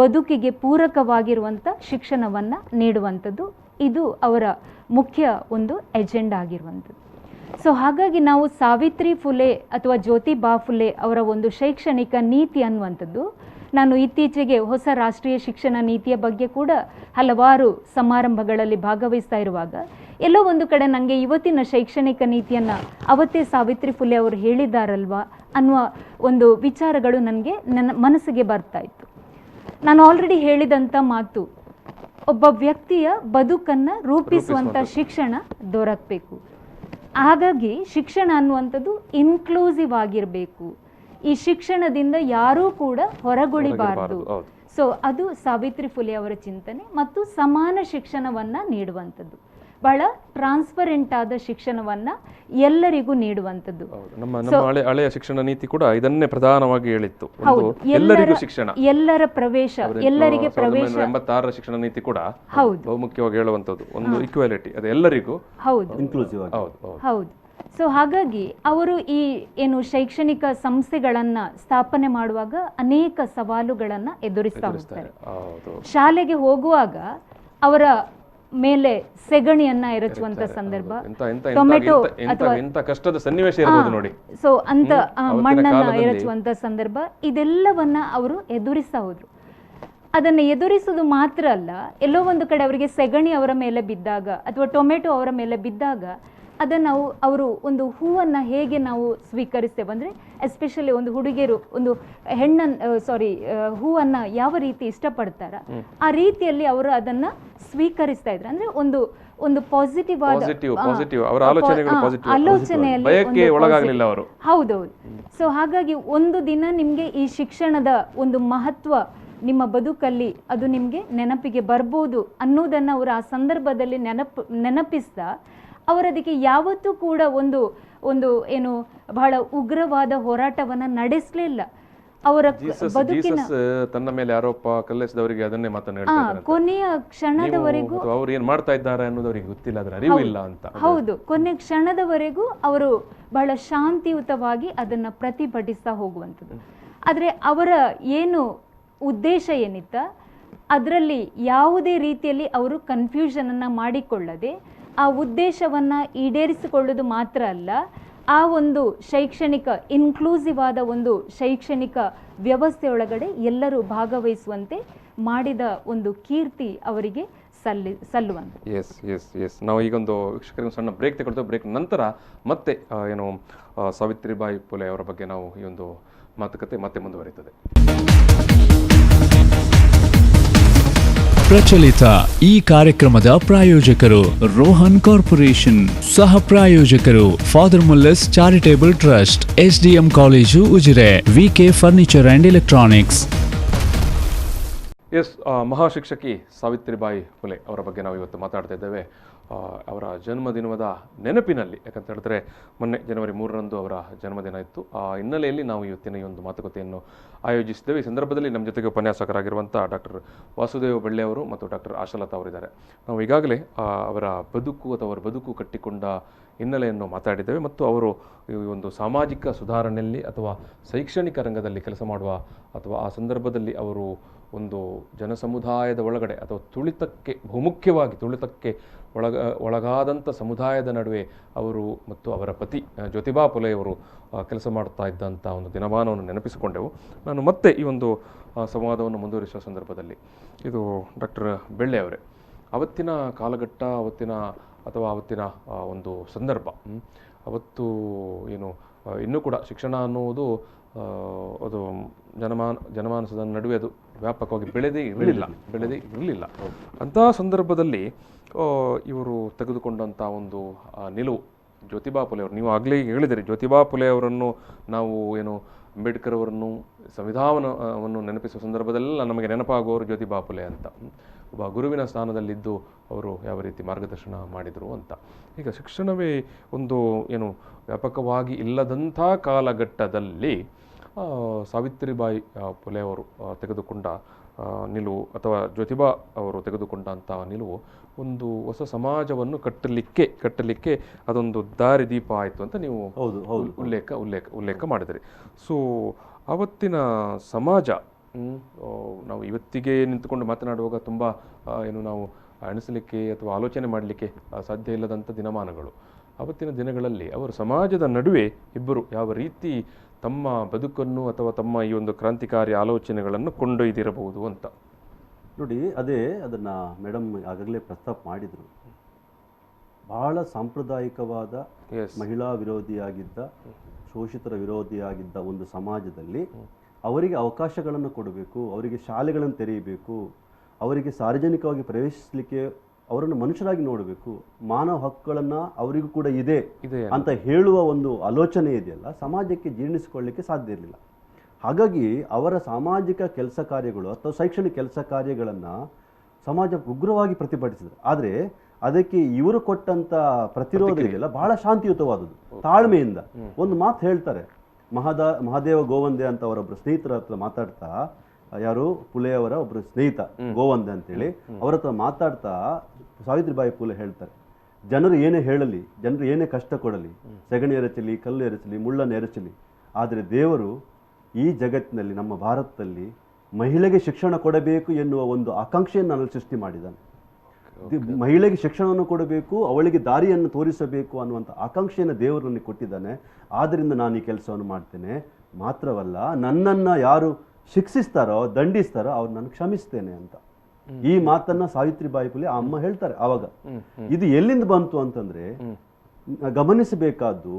ಬದುಕಿಗೆ ಪೂರಕವಾಗಿರುವಂಥ ಶಿಕ್ಷಣವನ್ನು ನೀಡುವಂಥದ್ದು, ಇದು ಅವರ ಮುಖ್ಯ ಒಂದು ಎಜೆಂಡಾ ಆಗಿರುವಂಥದ್ದು. ಸೊ ಹಾಗಾಗಿ ನಾವು ಸಾವಿತ್ರಿ ಫುಲೆ ಅಥವಾ ಜ್ಯೋತಿಬಾ ಫುಲೆ ಅವರ ಒಂದು ಶೈಕ್ಷಣಿಕ ನೀತಿ ಅನ್ನುವಂಥದ್ದು, ನಾನು ಇತ್ತೀಚೆಗೆ ಹೊಸ ರಾಷ್ಟ್ರೀಯ ಶಿಕ್ಷಣ ನೀತಿಯ ಬಗ್ಗೆ ಕೂಡ ಹಲವಾರು ಸಮಾರಂಭಗಳಲ್ಲಿ ಭಾಗವಹಿಸ್ತಾ ಇರುವಾಗ ಎಲ್ಲೋ ಒಂದು ಕಡೆ ನನಗೆ ಇವತ್ತಿನ ಶೈಕ್ಷಣಿಕ ನೀತಿಯನ್ನು ಅವತ್ತೇ ಸಾವಿತ್ರಿ ಫುಲೆ ಅವರು ಹೇಳಿದಾರಲ್ವಾ ಅನ್ನುವ ಒಂದು ವಿಚಾರಗಳು ನನ್ನ ಮನಸ್ಸಿಗೆ ಬರ್ತಾ ಇತ್ತು. ನಾನು ಆಲ್ರೆಡಿ ಹೇಳಿದಂಥ ಮಾತು, ಒಬ್ಬ ವ್ಯಕ್ತಿಯ ಬದುಕನ್ನು ರೂಪಿಸುವಂಥ ಶಿಕ್ಷಣ ದೊರಕಬೇಕು. ಹಾಗಾಗಿ ಶಿಕ್ಷಣ ಅನ್ನುವಂಥದ್ದು ಇನ್ಕ್ಲೂಸಿವ್ ಆಗಿರಬೇಕು. ಈ ಶಿಕ್ಷಣದಿಂದ ಯಾರೂ ಕೂಡ ಹೊರಗುಳಿಬಾರದು. ಸೊ ಅದು ಸಾವಿತ್ರಿ ಫುಲೆ ಅವರ ಚಿಂತನೆ ಮತ್ತು ಸಮಾನ ಶಿಕ್ಷಣವನ್ನ ನೀಡುವಂಥದ್ದು, ಬಹಳ ಟ್ರಾನ್ಸ್ಪರೆಂಟ್ ಆದ ಶಿಕ್ಷಣವನ್ನ ಎಲ್ಲರಿಗೂ ನೀಡುವಂಥದ್ದು. ನಮ್ಮ ಹಳೆಯ ಶಿಕ್ಷಣ ನೀತಿ ಕೂಡ ಇದನ್ನೇ ಪ್ರಧಾನವಾಗಿ ಹೇಳಿತ್ತು, ಎಲ್ಲರಿಗೂ ಶಿಕ್ಷಣ, ಎಲ್ಲರ ಪ್ರವೇಶ, ಎಲ್ಲರಿಗೆ ಪ್ರವೇಶ. 86ರ ಶಿಕ್ಷಣ ನೀತಿ ಕೂಡ ಬಹುಮುಖ್ಯವಾಗಿ ಹೇಳುವಂಥದ್ದು ಒಂದು ಈಕ್ವಾಲಿಟಿ, ಅದು ಎಲ್ಲರಿಗೂ ಇನ್ಕ್ಲೂಸಿವ್. ಹೌದು. ಸೊ ಹಾಗಾಗಿ ಅವರು ಈ ಏನು ಶೈಕ್ಷಣಿಕ ಸಂಸ್ಥೆಗಳನ್ನ ಸ್ಥಾಪನೆ ಮಾಡುವಾಗ ಅನೇಕ ಸವಾಲುಗಳನ್ನ ಎದುರಿಸ್ತಾ ಹೋಗ್ತಾರೆ. ಶಾಲೆಗೆ ಹೋಗುವಾಗ ಅವರ ಮೇಲೆ ಸೆಗಣಿಯನ್ನ ಎರಚುವಂತ ಸಂದರ್ಭ, ಟೊಮೆಟೊ ಅಥವಾ ಕಷ್ಟದ ಸನ್ನಿವೇಶ ಇರಬಹುದು ನೋಡಿ, ಸೊ ಅಂತ ಮಣ್ಣನ್ನ ಎರಚುವಂತ ಸಂದರ್ಭ, ಇದೆಲ್ಲವನ್ನ ಅವರು ಎದುರಿಸ್ತಾ ಹೋದ್ರು. ಅದನ್ನ ಎದುರಿಸುವುದು ಮಾತ್ರ ಅಲ್ಲ, ಎಲ್ಲೋ ಒಂದು ಕಡೆ ಅವರಿಗೆ ಸೆಗಣಿ ಅವರ ಮೇಲೆ ಬಿದ್ದಾಗ ಅಥವಾ ಟೊಮೆಟೊ ಅವರ ಮೇಲೆ ಬಿದ್ದಾಗ ಅದನ್ನು ಅವರು ಒಂದು ಹೂವನ್ನು ಹೇಗೆ ನಾವು ಸ್ವೀಕರಿಸ್ತೇವೆ ಅಂದರೆ, ಎಸ್ಪೆಷಲಿ ಒಂದು ಹುಡುಗಿಯರು ಒಂದು ಹೂವನ್ನು ಯಾವ ರೀತಿ ಇಷ್ಟಪಡ್ತಾರ ಆ ರೀತಿಯಲ್ಲಿ ಅವರು ಅದನ್ನ ಸ್ವೀಕರಿಸ್ತಾ ಇದ್ರು. ಅಂದ್ರೆ ಒಂದು ಒಂದು ಪಾಸಿಟಿವ್ ಆದ ಆಲೋಚನೆಯಲ್ಲಿ ಹೌದೌದು. ಸೊ ಹಾಗಾಗಿ ಒಂದು ದಿನ ನಿಮ್ಗೆ ಈ ಶಿಕ್ಷಣದ ಒಂದು ಮಹತ್ವ ನಿಮ್ಮ ಬದುಕಲ್ಲಿ ಅದು ನಿಮ್ಗೆ ನೆನಪಿಗೆ ಬರ್ಬೋದು ಅನ್ನೋದನ್ನ ಅವರು ಆ ಸಂದರ್ಭದಲ್ಲಿ ನೆನಪಿಸ್ತಾ ಅವರದಕ್ಕೆ ಯಾವತ್ತೂ ಕೂಡ ಒಂದು ಏನು ಬಹಳ ಉಗ್ರವಾದ ಹೋರಾಟವನ್ನ ನಡೆಸಲಿಲ್ಲ. ಅವರ ಬದುಕಿನ ತನ್ನ ಮೇಲೆ ಆರೋಪ ಕಲ್ಲೆಸದವರಿಗೆ ಅದನ್ನೇ ಮಾತನಾಡ್ತಾರೆ, ಕೊನೆಯ ಕ್ಷಣದವರೆಗೂ ಅವರು ಏನ್ ಮಾಡ್ತಾ ಇದ್ದಾರೆ ಅನ್ನೋದು ಅವರಿಗೆ ಗೊತ್ತಿಲ್ಲ, ಅದರ ಅರಿವು ಇಲ್ಲ ಅಂತ. ಹೌದು, ಕೊನೆಯ ಕ್ಷಣದವರೆಗೂ ಅವರು ಬಹಳ ಶಾಂತಿಯುತವಾಗಿ ಅದನ್ನ ಪ್ರತಿಭಟಿಸ್ತಾ ಹೋಗುವಂಥದ್ದು. ಆದ್ರೆ ಅವರ ಏನು ಉದ್ದೇಶ ಏನಿತ್ತ ಅದರಲ್ಲಿ ಯಾವುದೇ ರೀತಿಯಲ್ಲಿ ಅವರು ಕನ್ಫ್ಯೂಷನ್ ಅನ್ನ ಮಾಡಿಕೊಳ್ಳದೆ ಆ ಉದ್ದೇಶವನ್ನ ಈಡೇರಿಸಿಕೊಳ್ಳೋದು ಮಾತ್ರ ಅಲ್ಲ, ಆ ಒಂದು ಶೈಕ್ಷಣಿಕ ಇನ್ಕ್ಲೂಸಿವ್ ಆದ ಒಂದು ಶೈಕ್ಷಣಿಕ ವ್ಯವಸ್ಥೆಯೊಳಗಡೆ ಎಲ್ಲರೂ ಭಾಗವಹಿಸುವಂತೆ ಮಾಡಿದ ಒಂದು ಕೀರ್ತಿ ಅವರಿಗೆ ಸಲ್ಲುವಂತ. ಎಸ್ ನಾವು ಈಗೊಂದು ವೀಕ್ಷಕರಿಗೆ ಸಣ್ಣ ಬ್ರೇಕ್ ತಗೊಳ್ತೇವೆ. ಬ್ರೇಕ್ ನಂತರ ಮತ್ತೆ ಏನು ಸಾವಿತ್ರಿಬಾಯಿ ಫುಲೆ ಅವರ ಬಗ್ಗೆ ನಾವು ಈ ಒಂದು ಮಾತುಕತೆ ಮತ್ತೆ ಮುಂದುವರಿಯುತ್ತದೆ. ಪ್ರಚಲಿತ ಈ ಕಾರ್ಯಕ್ರಮದ ಪ್ರಾಯೋಜಕರು ರೋಹನ್ ಕಾರ್ಪೊರೇಷನ್, ಸಹ ಪ್ರಾಯೋಜಕರು father Muller's charitable trust, SDM college Ujire, VK furniture and electronics. ಮಹಾಶಿಕ್ಷಕಿ ಸಾವಿತ್ರಿಬಾಯಿ ಫುಲೆ ಅವರ ಬಗ್ಗೆ ನಾವು ಇವತ್ತು ಮಾತಾಡ್ತಾ ಇದ್ದೇವೆ. ಅವರ ಜನ್ಮದಿನದ ನೆನಪಿನಲ್ಲಿ, ಯಾಕಂತ ಹೇಳಿದ್ರೆ ಮೊನ್ನೆ ಜನವರಿ 3ರಂದು ಅವರ ಜನ್ಮದಿನ ಇತ್ತು. ಆ ಹಿನ್ನೆಲೆಯಲ್ಲಿ ನಾವು ಇವತ್ತಿನ ಈ ಒಂದು ಮಾತುಕತೆಯನ್ನು ಆಯೋಜಿಸಿದ್ದೇವೆ. ಈ ಸಂದರ್ಭದಲ್ಲಿ ನಮ್ಮ ಜೊತೆಗೆ ಉಪನ್ಯಾಸಕರಾಗಿರುವಂಥ ಡಾಕ್ಟರ್ ವಾಸುದೇವ ಬೆಳ್ಳೆ ಅವರು ಮತ್ತು ಡಾಕ್ಟರ್ ಆಶಲತಾ ಅವರಿದ್ದಾರೆ. ನಾವು ಈಗಾಗಲೇ ಅವರ ಬದುಕು ಅಥವಾ ಅವರ ಬದುಕು ಕಟ್ಟಿಕೊಂಡ ಹಿನ್ನೆಲೆಯನ್ನು ಮಾತಾಡಿದ್ದೇವೆ ಮತ್ತು ಅವರು ಈ ಒಂದು ಸಾಮಾಜಿಕ ಸುಧಾರಣೆಯಲ್ಲಿ ಅಥವಾ ಶೈಕ್ಷಣಿಕ ರಂಗದಲ್ಲಿ ಕೆಲಸ ಮಾಡುವ ಅಥವಾ ಆ ಸಂದರ್ಭದಲ್ಲಿ ಅವರು ಒಂದು ಜನಸಮುದಾಯದ ಒಳಗಡೆ ಅಥವಾ ತುಳಿತಕ್ಕೆ, ಬಹುಮುಖ್ಯವಾಗಿ ತುಳಿತಕ್ಕೆ ಒಳಗಾದಂಥ ಸಮುದಾಯದ ನಡುವೆ ಅವರು ಮತ್ತು ಅವರ ಪತಿ ಜ್ಯೋತಿಬಾ ಫುಲೆಯವರು ಕೆಲಸ ಮಾಡ್ತಾ ಇದ್ದಂಥ ಒಂದು ದಿನಮಾನವನ್ನು ನೆನಪಿಸಿಕೊಂಡೆವು. ನಾನು ಮತ್ತೆ ಈ ಒಂದು ಸಂವಾದವನ್ನು ಮುಂದುವರಿಸುವ ಸಂದರ್ಭದಲ್ಲಿ ಇದು ಡಾಕ್ಟರ್ ಬೆಳ್ಳೆ ಅವರೇ, ಅವತ್ತಿನ ಕಾಲಘಟ್ಟ, ಅವತ್ತಿನ ಒಂದು ಸಂದರ್ಭ, ಅವತ್ತು ಏನು ಇನ್ನೂ ಕೂಡ ಶಿಕ್ಷಣ ಅನ್ನುವುದು ಅದು ಜನಮಾನಸದ ನಡುವೆ ಅದು ವ್ಯಾಪಕವಾಗಿ ಬೆಳೆದೇ ಇರಲಿಲ್ಲ. ಅಂತಹ ಸಂದರ್ಭದಲ್ಲಿ ಇವರು ತೆಗೆದುಕೊಂಡಂಥ ಒಂದು ನಿಲುವು, ಜ್ಯೋತಿಬಾ ಫುಲೆ ಅವರು, ನೀವು ಆಗಲೇ ಹೇಳಿದಿರಿ, ಜ್ಯೋತಿಬಾ ಫುಲೆ ಅವರನ್ನು ನಾವು ಏನು ಅಂಬೇಡ್ಕರ್ ಅವರನ್ನು ಸಂವಿಧಾನವನ್ನು ನೆನಪಿಸುವ ಸಂದರ್ಭದಲ್ಲೆಲ್ಲ ನಮಗೆ ನೆನಪಾಗುವವರು ಜ್ಯೋತಿಬಾ ಫುಲೆ ಅಂತ. ಒಬ್ಬ ಗುರುವಿನ ಸ್ಥಾನದಲ್ಲಿದ್ದು ಅವರು ಯಾವ ರೀತಿ ಮಾರ್ಗದರ್ಶನ ಮಾಡಿದರು ಅಂತ. ಈಗ ಶಿಕ್ಷಣವೇ ಒಂದು ಏನು ವ್ಯಾಪಕವಾಗಿ ಇಲ್ಲದಂಥ ಕಾಲಘಟ್ಟದಲ್ಲಿ ಸಾವಿತ್ರಿಬಾಯಿ ಫುಲೆ ಅವರು ತೆಗೆದುಕೊಂಡ ನಿಲುವು ಅಥವಾ ಜ್ಯೋತಿಬಾ ಅವರು ತೆಗೆದುಕೊಂಡಂಥ ನಿಲುವು ಒಂದು ಹೊಸ ಸಮಾಜವನ್ನು ಕಟ್ಟಲಿಕ್ಕೆ ಅದೊಂದು ದಾರಿದೀಪ ಆಯಿತು ಅಂತ ನೀವು ಉಲ್ಲೇಖ ಮಾಡಿದಿರಿ. ಸೊ ಆವತ್ತಿನ ಸಮಾಜ, ನಾವು ಇವತ್ತಿಗೆ ನಿಂತುಕೊಂಡು ಮಾತನಾಡುವಾಗ ತುಂಬ ಏನು ನಾವು ಎಣಿಸಲಿಕ್ಕೆ ಅಥವಾ ಆಲೋಚನೆ ಮಾಡಲಿಕ್ಕೆ ಸಾಧ್ಯ ಇಲ್ಲದಂಥ ದಿನಮಾನಗಳು. ಆವತ್ತಿನ ದಿನಗಳಲ್ಲಿ ಅವರು ಸಮಾಜದ ನಡುವೆ ಇಬ್ಬರು ಯಾವ ರೀತಿ ತಮ್ಮ ಬದುಕನ್ನು ಅಥವಾ ತಮ್ಮ ಈ ಒಂದು ಕ್ರಾಂತಿಕಾರಿ ಆಲೋಚನೆಗಳನ್ನು ಕೊಂಡೊಯ್ದಿರಬಹುದು ಅಂತ ನೋಡಿ. ಅದನ್ನು ಮೇಡಮ್ ಆಗಾಗಲೇ ಪ್ರಸ್ತಾಪ ಮಾಡಿದರು. ಬಹಳ ಸಾಂಪ್ರದಾಯಿಕವಾದ ಮಹಿಳಾ ವಿರೋಧಿಯಾಗಿದ್ದ, ಶೋಷಿತರ ವಿರೋಧಿಯಾಗಿದ್ದ ಒಂದು ಸಮಾಜದಲ್ಲಿ ಅವರಿಗೆ ಅವಕಾಶಗಳನ್ನು ಕೊಡಬೇಕು, ಅವರಿಗೆ ಶಾಲೆಗಳನ್ನು ತೆರೆಯಬೇಕು, ಅವರಿಗೆ ಸಾರ್ವಜನಿಕವಾಗಿ ಪ್ರವೇಶಿಸಲಿಕ್ಕೆ ಅವರನ್ನು ಮನುಷ್ಯರಾಗಿ ನೋಡಬೇಕು, ಮಾನವ ಹಕ್ಕುಗಳನ್ನು ಅವರಿಗೂ ಕೂಡ ಇದೆ ಅಂತ ಹೇಳುವ ಒಂದು ಆಲೋಚನೆ ಇದೆಯಲ್ಲ, ಸಮಾಜಕ್ಕೆ ಜೀರ್ಣಿಸಿಕೊಳ್ಳಲಿಕ್ಕೆ ಸಾಧ್ಯ ಇರಲಿಲ್ಲ. ಹಾಗಾಗಿ ಅವರ ಸಾಮಾಜಿಕ ಕೆಲಸ ಕಾರ್ಯಗಳು ಅಥವಾ ಶೈಕ್ಷಣಿಕ ಕೆಲಸ ಕಾರ್ಯಗಳನ್ನು ಸಮಾಜ ಉಗ್ರವಾಗಿ ಪ್ರತಿಭಟಿಸಿದ್ರು. ಆದರೆ ಅದಕ್ಕೆ ಇವರು ಕೊಟ್ಟಂತ ಪ್ರತಿರೋಧ ಇದೆಯಲ್ಲ ಬಹಳ ಶಾಂತಿಯುತವಾದದ್ದು, ತಾಳ್ಮೆಯಿಂದ. ಒಂದು ಮಾತು ಹೇಳ್ತಾರೆ, ಮಹಾದೇವ ಗೋವಂದೆ ಅಂತ ಅವರೊಬ್ಬರು ಸ್ನೇಹಿತರ ಹತ್ರ ಮಾತಾಡ್ತಾ, ಯಾರು ಪುಲೆಯವರ ಒಬ್ಬರು ಸ್ನೇಹಿತ ಗೋವಂದೆ ಅಂತೇಳಿ, ಅವರ ಹತ್ರ ಮಾತಾಡ್ತಾ ಸಾವಿತ್ರಿಬಾಯಿ ಪುಲೆ ಹೇಳ್ತಾರೆ, ಜನರು ಏನೇ ಹೇಳಲಿ, ಜನರು ಏನೇ ಕಷ್ಟ ಕೊಡಲಿ, ಸೆಗಣಿ ಎರಚಲಿ, ಕಲ್ಲು ಎರಚಲಿ, ಮುಳ್ಳನ್ನು ಎರಚಲಿ, ಆದರೆ ದೇವರು ಈ ಜಗತ್ತಿನಲ್ಲಿ ನಮ್ಮ ಭಾರತದಲ್ಲಿ ಮಹಿಳೆಗೆ ಶಿಕ್ಷಣ ಕೊಡಬೇಕು ಎನ್ನುವ ಒಂದು ಆಕಾಂಕ್ಷೆಯನ್ನು ನನ್ನಲ್ಲಿ ಸೃಷ್ಟಿ ಮಾಡಿದ್ದಾನೆ. ಮಹಿಳೆಗೆ ಶಿಕ್ಷಣವನ್ನು ಕೊಡಬೇಕು, ಅವಳಿಗೆ ದಾರಿಯನ್ನು ತೋರಿಸಬೇಕು ಅನ್ನುವಂಥ ಆಕಾಂಕ್ಷೆಯನ್ನು ದೇವರು ನನಗೆ ಕೊಟ್ಟಿದ್ದಾನೆ. ಆದ್ದರಿಂದ ನಾನು ಈ ಕೆಲಸವನ್ನು ಮಾಡ್ತೇನೆ. ಮಾತ್ರವಲ್ಲ, ನನ್ನನ್ನು ಯಾರು ಶಿಕ್ಷಿಸ್ತಾರೋ, ದಂಡಿಸ್ತಾರೋ ಅವ್ರು ನಾನು ಕ್ಷಮಿಸ್ತೇನೆ ಅಂತ ಈ ಮಾತನ್ನ ಸಾವಿತ್ರಿಬಾಯಿ ಪುಲೆ ಆ ಅಮ್ಮ ಹೇಳ್ತಾರೆ. ಆವಾಗ ಇದು ಎಲ್ಲಿಂದ ಬಂತು ಅಂತಂದ್ರೆ, ಗಮನಿಸಬೇಕಾದ್ದು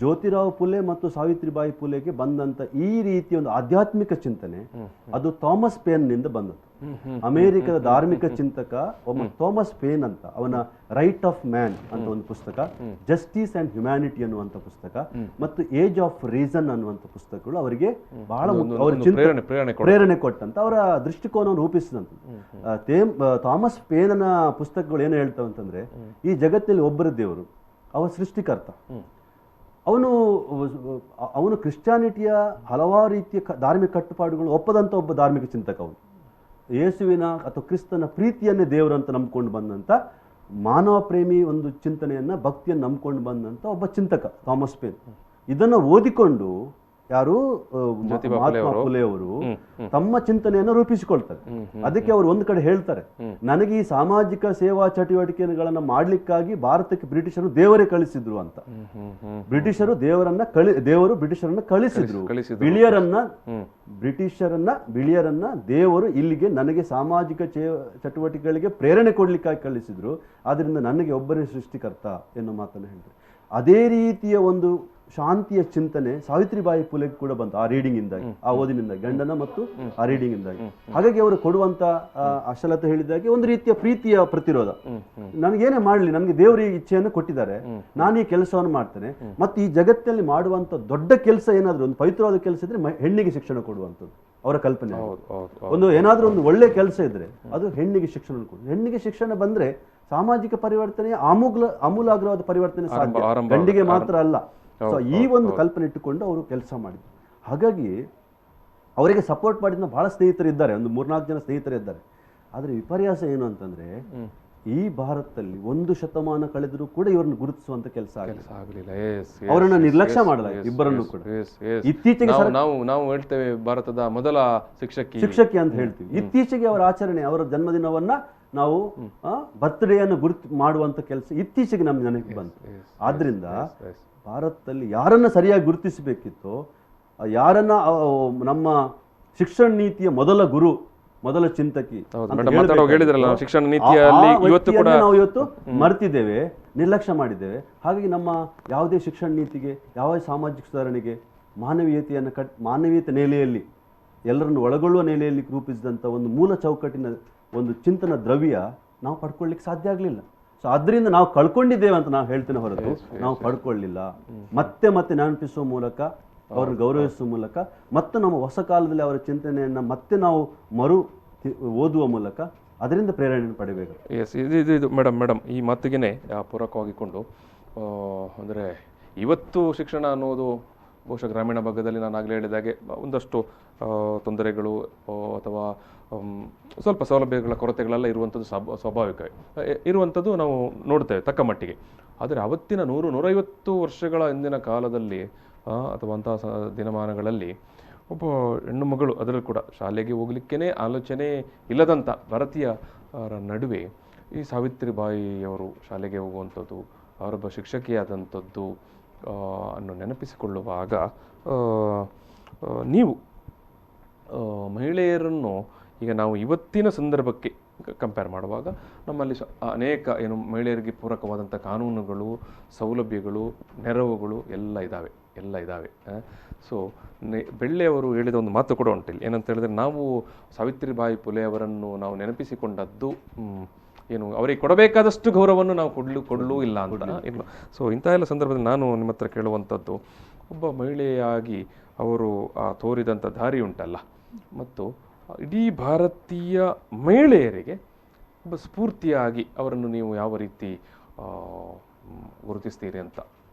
ಜ್ಯೋತಿರಾವ್ ಪುಲೆ ಮತ್ತು ಸಾವಿತ್ರಿಬಾಯಿ ಪುಲೆಗೆ ಬಂದಂತ ಈ ರೀತಿಯ ಒಂದು ಆಧ್ಯಾತ್ಮಿಕ ಚಿಂತನೆ ಅದು ಥಾಮಸ್ ಪೇನ್ ನಿಂದ ಬಂದದ್ದು. ಅಮೆರಿಕದ ಧಾರ್ಮಿಕ ಚಿಂತಕ ಒಬ್ಬ ಥಾಮಸ್ ಪೇನ್ ಅಂತ, ಅವನ ರೈಟ್ ಆಫ್ ಮ್ಯಾನ್ ಅಂತ ಒಂದು ಪುಸ್ತಕ, ಜಸ್ಟಿಸ್ ಅಂಡ್ ಹ್ಯುಮ್ಯಾನಿಟಿ ಅನ್ನುವಂಥ ಪುಸ್ತಕ ಮತ್ತು ಏಜ್ ಆಫ್ ರೀಸನ್ ಅನ್ನುವಂಥ ಪುಸ್ತಕಗಳು ಅವರಿಗೆ ಬಹಳ ಪ್ರೇರಣೆ ಕೊಟ್ಟಂತ, ಅವರ ದೃಷ್ಟಿಕೋನವನ್ನು ರೂಪಿಸಿದಂತ. ಥಾಮಸ್ ಪೇನನ ಪುಸ್ತಕಗಳು ಏನು ಹೇಳ್ತಾವ ಅಂತಂದ್ರೆ, ಈ ಜಗತ್ತಲ್ಲಿ ಒಬ್ಬರ ದೇವರು, ಅವ ಸೃಷ್ಟಿಕರ್ತ. ಅವನು ಕ್ರಿಶ್ಚಿಯಾನಿಟಿಯ ಹಲವಾರು ರೀತಿಯ ಧಾರ್ಮಿಕ ಕಟ್ಟುಪಾಡುಗಳು ಒಪ್ಪದಂತ ಒಬ್ಬ ಧಾರ್ಮಿಕ ಚಿಂತಕ. ಅವನು ಯೇಸುವಿನ ಅಥವಾ ಕ್ರಿಸ್ತನ ಪ್ರೀತಿಯನ್ನೇ ದೇವರಂತ ನಂಬ್ಕೊಂಡು ಬಂದಂತ, ಮಾನವ ಪ್ರೇಮಿ ಒಂದು ಚಿಂತನೆಯನ್ನ, ಭಕ್ತಿಯನ್ನು ನಂಬ್ಕೊಂಡು ಬಂದಂತ ಒಬ್ಬ ಚಿಂತಕ ಥಾಮಸ್ ಪೇನ್. ಇದನ್ನು ಓದಿಕೊಂಡು ಯಾರು ಮಹಾತ್ಮ ಫುಲೆಯವರು ತಮ್ಮ ಚಿಂತನೆಯನ್ನು ರೂಪಿಸಿಕೊಳ್ತಾರೆ. ಅದಕ್ಕೆ ಅವರು ಒಂದು ಕಡೆ ಹೇಳ್ತಾರೆ, ನನಗೆ ಈ ಸಾಮಾಜಿಕ ಸೇವಾ ಚಟುವಟಿಕೆಗಳನ್ನು ಮಾಡ್ಲಿಕ್ಕಾಗಿ ಭಾರತಕ್ಕೆ ಬ್ರಿಟಿಷರು ದೇವರೇ ಕಳಿಸಿದ್ರು ಅಂತ. ದೇವರು ಬ್ರಿಟಿಷರನ್ನ ಕಳಿಸಿದ್ರು, ಬಿಳಿಯರನ್ನ ದೇವರು ಇಲ್ಲಿಗೆ ನನಗೆ ಸಾಮಾಜಿಕ ಚಟುವಟಿಕೆಗಳಿಗೆ ಪ್ರೇರಣೆ ಕೊಡ್ಲಿಕ್ಕಾಗಿ ಕಳಿಸಿದ್ರು. ಆದ್ರಿಂದ ನನಗೆ ಒಬ್ಬರೇ ಸೃಷ್ಟಿಕರ್ತ ಎನ್ನುವ ಮಾತನ್ನು ಹೇಳ್ತಾರೆ. ಅದೇ ರೀತಿಯ ಒಂದು ಶಾಂತಿಯ ಚಿಂತನೆ ಸಾವಿತ್ರಿಬಾಯಿ ಪುಲೆಗೆ ಕೂಡ ಬಂತು ಆ ರೀಡಿಂಗ್ ಇಂದಾಗಿ, ಆ ಓದಿನಿಂದಾಗಿ, ಗಂಡನ ಮತ್ತು ಆ ರೀಡಿಂಗ್ ಇಂದಾಗಿ. ಹಾಗಾಗಿ ಅವರು ಕೊಡುವಂತ ಅಶ್ಲತೆ ಹೇಳಿದಾಗೆ ಒಂದು ರೀತಿಯ ಪ್ರೀತಿಯ ಪ್ರತಿರೋಧ. ನನಗೇನೇ ಮಾಡಲಿ, ನನಗೆ ದೇವರು ಈ ಇಚ್ಛೆಯನ್ನು ಕೊಟ್ಟಿದ್ದಾರೆ, ನಾನು ಈ ಕೆಲಸವನ್ನು ಮಾಡ್ತೇನೆ. ಮತ್ತು ಈ ಜಗತ್ತಿನಲ್ಲಿ ಮಾಡುವಂತ ದೊಡ್ಡ ಕೆಲಸ ಏನಾದ್ರು ಒಂದು ಪವಿತ್ರವಾದ ಕೆಲಸ ಇದ್ರೆ ಹೆಣ್ಣಿಗೆ ಶಿಕ್ಷಣ ಕೊಡುವಂಥದ್ದು ಅವರ ಕಲ್ಪನೆ. ಒಂದು ಏನಾದ್ರೂ ಒಂದು ಒಳ್ಳೆ ಕೆಲಸ ಇದ್ರೆ ಅದು ಹೆಣ್ಣಿಗೆ ಶಿಕ್ಷಣ ಕೊಡುದು. ಹೆಣ್ಣಿಗೆ ಶಿಕ್ಷಣ ಬಂದ್ರೆ ಸಾಮಾಜಿಕ ಪರಿವರ್ತನೆ ಆಮೂಲಾಗ್ರವಾದ ಪರಿವರ್ತನೆ ಸಾಧ್ಯ, ಗಂಡಿಗೆ ಮಾತ್ರ ಅಲ್ಲ. ಸೊ ಈ ಒಂದು ಕಲ್ಪನೆ ಇಟ್ಟುಕೊಂಡು ಅವರು ಕೆಲಸ ಮಾಡಿದ್ರು. ಹಾಗಾಗಿ ಅವರಿಗೆ ಸಪೋರ್ಟ್ ಮಾಡಿದ ಬಹಳ ಸ್ನೇಹಿತರಿದ್ದಾರೆ, ಒಂದು 3-4 ಜನ ಸ್ನೇಹಿತರಿದ್ದಾರೆ. ಆದರೆ ವಿಪರ್ಯಾಸ ಏನು ಅಂತಂದ್ರೆ, ಈ ಭಾರತದಲ್ಲಿ 1 ಶತಮಾನ ಕಳೆದರೂ ಕೂಡ ಇವರನ್ನು ಗುರುತಿಸುವಂತ ಕೆಲಸ ಆಗಲಿಲ್ಲ. ಅವರನ್ನು ನಿರ್ಲಕ್ಷ್ಯ ಮಾಡಲಾಗಿದೆ, ಇಬ್ಬರನ್ನು ಕೂಡ. ಇತ್ತೀಚೆಗೆ ನಾವು ಹೇಳ್ತೇವೆ ಭಾರತದ ಮೊದಲ ಶಿಕ್ಷಕಿ ಅಂತ ಹೇಳ್ತೀವಿ. ಇತ್ತೀಚೆಗೆ ಅವರ ಆಚರಣೆ, ಅವರ ಜನ್ಮದಿನವನ್ನ ನಾವು ಬರ್ತ್ಡೇಯನ್ನು ಗುರುತು ಮಾಡುವಂತ ಕೆಲಸ ಇತ್ತೀಚೆಗೆ ನಮ್ಗೆ ನನಗೆ ಬಂತು. ಆದ್ರಿಂದ ಭಾರತದಲ್ಲಿ ಯಾರನ್ನ ಸರಿಯಾಗಿ ಗುರುತಿಸಬೇಕಿತ್ತು, ಯಾರನ್ನ ನಮ್ಮ ಶಿಕ್ಷಣ ನೀತಿಯ ಮೊದಲ ಚಿಂತಕಿ ನಾವು ಇವತ್ತು ಮರ್ತಿದ್ದೇವೆ, ನಿರ್ಲಕ್ಷ್ಯ ಮಾಡಿದ್ದೇವೆ. ಹಾಗಾಗಿ ನಮ್ಮ ಯಾವುದೇ ಶಿಕ್ಷಣ ನೀತಿಗೆ, ಯಾವ ಸಾಮಾಜಿಕ ಸುಧಾರಣೆಗೆ ಮಾನವೀಯತೆ ನೆಲೆಯಲ್ಲಿ, ಎಲ್ಲರನ್ನು ಒಳಗೊಳ್ಳುವ ನೆಲೆಯಲ್ಲಿ ರೂಪಿಸಿದಂಥ ಒಂದು ಮೂಲ ಚೌಕಟ್ಟಿನ ಒಂದು ಚಿಂತನ ದ್ರವ್ಯ ನಾವು ಪಡ್ಕೊಳ್ಳಿಕ್ಕೆ ಸಾಧ್ಯ ಆಗಲಿಲ್ಲ. ಸೊ ಅದರಿಂದ ನಾವು ಕಳ್ಕೊಂಡಿದ್ದೇವೆ ಅಂತ ನಾವು ಹೇಳ್ತೇನೆ ಹೊರತು ನಾವು ಪಡ್ಕೊಳ್ಳಿಲ್ಲ. ಮತ್ತೆ ನೆನಪಿಸುವ ಮೂಲಕ, ಅವರನ್ನು ಗೌರವಿಸುವ ಮೂಲಕ, ಮತ್ತು ನಮ್ಮ ಹೊಸ ಕಾಲದಲ್ಲಿ ಅವರ ಚಿಂತನೆಯನ್ನು ಮತ್ತೆ ನಾವು ಓದುವ ಮೂಲಕ ಅದರಿಂದ ಪ್ರೇರಣೆಯನ್ನು ಪಡಿಬೇಕು. ಇದು ಮೇಡಮ್ ಈ ಮಾತಿಗೆ ಪೂರಕವಾಗಿಕೊಂಡು, ಅಂದರೆ ಇವತ್ತು ಶಿಕ್ಷಣ ಅನ್ನೋದು ಬಹುಶಃ ಗ್ರಾಮೀಣ ಭಾಗದಲ್ಲಿ ನಾನು ಆಗಲೇ ಹೇಳಿದಾಗೆ ಒಂದಷ್ಟು ತೊಂದರೆಗಳು ಅಥವಾ ಸ್ವಲ್ಪ ಸೌಲಭ್ಯಗಳ ಕೊರತೆಗಳೆಲ್ಲ ಇರುವಂಥದ್ದು ಸ್ವಾಭಾವಿಕ ಇರುವಂಥದ್ದು ನಾವು ನೋಡ್ತೇವೆ ತಕ್ಕ ಮಟ್ಟಿಗೆ. ಆದರೆ ಅವತ್ತಿನ 100-150 ವರ್ಷಗಳ ಹಿಂದಿನ ಕಾಲದಲ್ಲಿ ಅಥವಾ ಅಂತಹ ದಿನಮಾನಗಳಲ್ಲಿ ಒಬ್ಬ ಹೆಣ್ಣು ಮಗಳು, ಅದರಲ್ಲಿ ಕೂಡ ಶಾಲೆಗೆ ಹೋಗ್ಲಿಕ್ಕೇ ಆಲೋಚನೆ ಇಲ್ಲದಂಥ ಭಾರತೀಯರ ನಡುವೆ ಈ ಸಾವಿತ್ರಿಬಾಯಿಯವರು ಶಾಲೆಗೆ ಹೋಗುವಂಥದ್ದು, ಅವರೊಬ್ಬ ಶಿಕ್ಷಕಿಯಾದಂಥದ್ದು ಅನ್ನು ನೆನಪಿಸಿಕೊಳ್ಳುವಾಗ, ನೀವು ಮಹಿಳೆಯರನ್ನು ಈಗ ನಾವು ಇವತ್ತಿನ ಸಂದರ್ಭಕ್ಕೆ ಕಂಪೇರ್ ಮಾಡುವಾಗ ನಮ್ಮಲ್ಲಿ ಅನೇಕ ಮಹಿಳೆಯರಿಗೆ ಪೂರಕವಾದಂಥ ಕಾನೂನುಗಳು, ಸೌಲಭ್ಯಗಳು, ನೆರವುಗಳು ಎಲ್ಲ ಇದ್ದಾವೆ. ಸೊ ಬೆಳ್ಳೆಯವರು ಹೇಳಿದ ಒಂದು ಮಾತು ಕೂಡ ಉಂಟಿಲ್ಲ, ಏನಂತ ಹೇಳಿದ್ರೆ, ನಾವು ಸಾವಿತ್ರಿಬಾಯಿ ಪುಲೆ ಅವರನ್ನು ನಾವು ನೆನಪಿಸಿಕೊಂಡದ್ದು ಅವರಿಗೆ ಕೊಡಬೇಕಾದಷ್ಟು ಗೌರವವನ್ನು ನಾವು ಕೊಡಲೂ ಇಲ್ಲ ಅಂತ ಇಲ್ಲ. ಸೊ ಇಂಥ ಎಲ್ಲ ಸಂದರ್ಭದಲ್ಲಿ ನಾನು ನಿಮ್ಮ ಹತ್ರ ಕೇಳುವಂಥದ್ದು, ಒಬ್ಬ ಮಹಿಳೆಯಾಗಿ ಅವರು ತೋರಿದಂಥ ದಾರಿ ಉಂಟಲ್ಲ, ಮತ್ತು ಇಡೀ ಭಾರತೀಯ ಮಹಿಳೆಯರಿಗೆ ಒಬ್ಬ ಸ್ಫೂರ್ತಿಯಾಗಿ ಅವರನ್ನು ನೀವು ಯಾವ ರೀತಿ ಗುರುತಿಸ್ತೀರಿ ಅಂತ?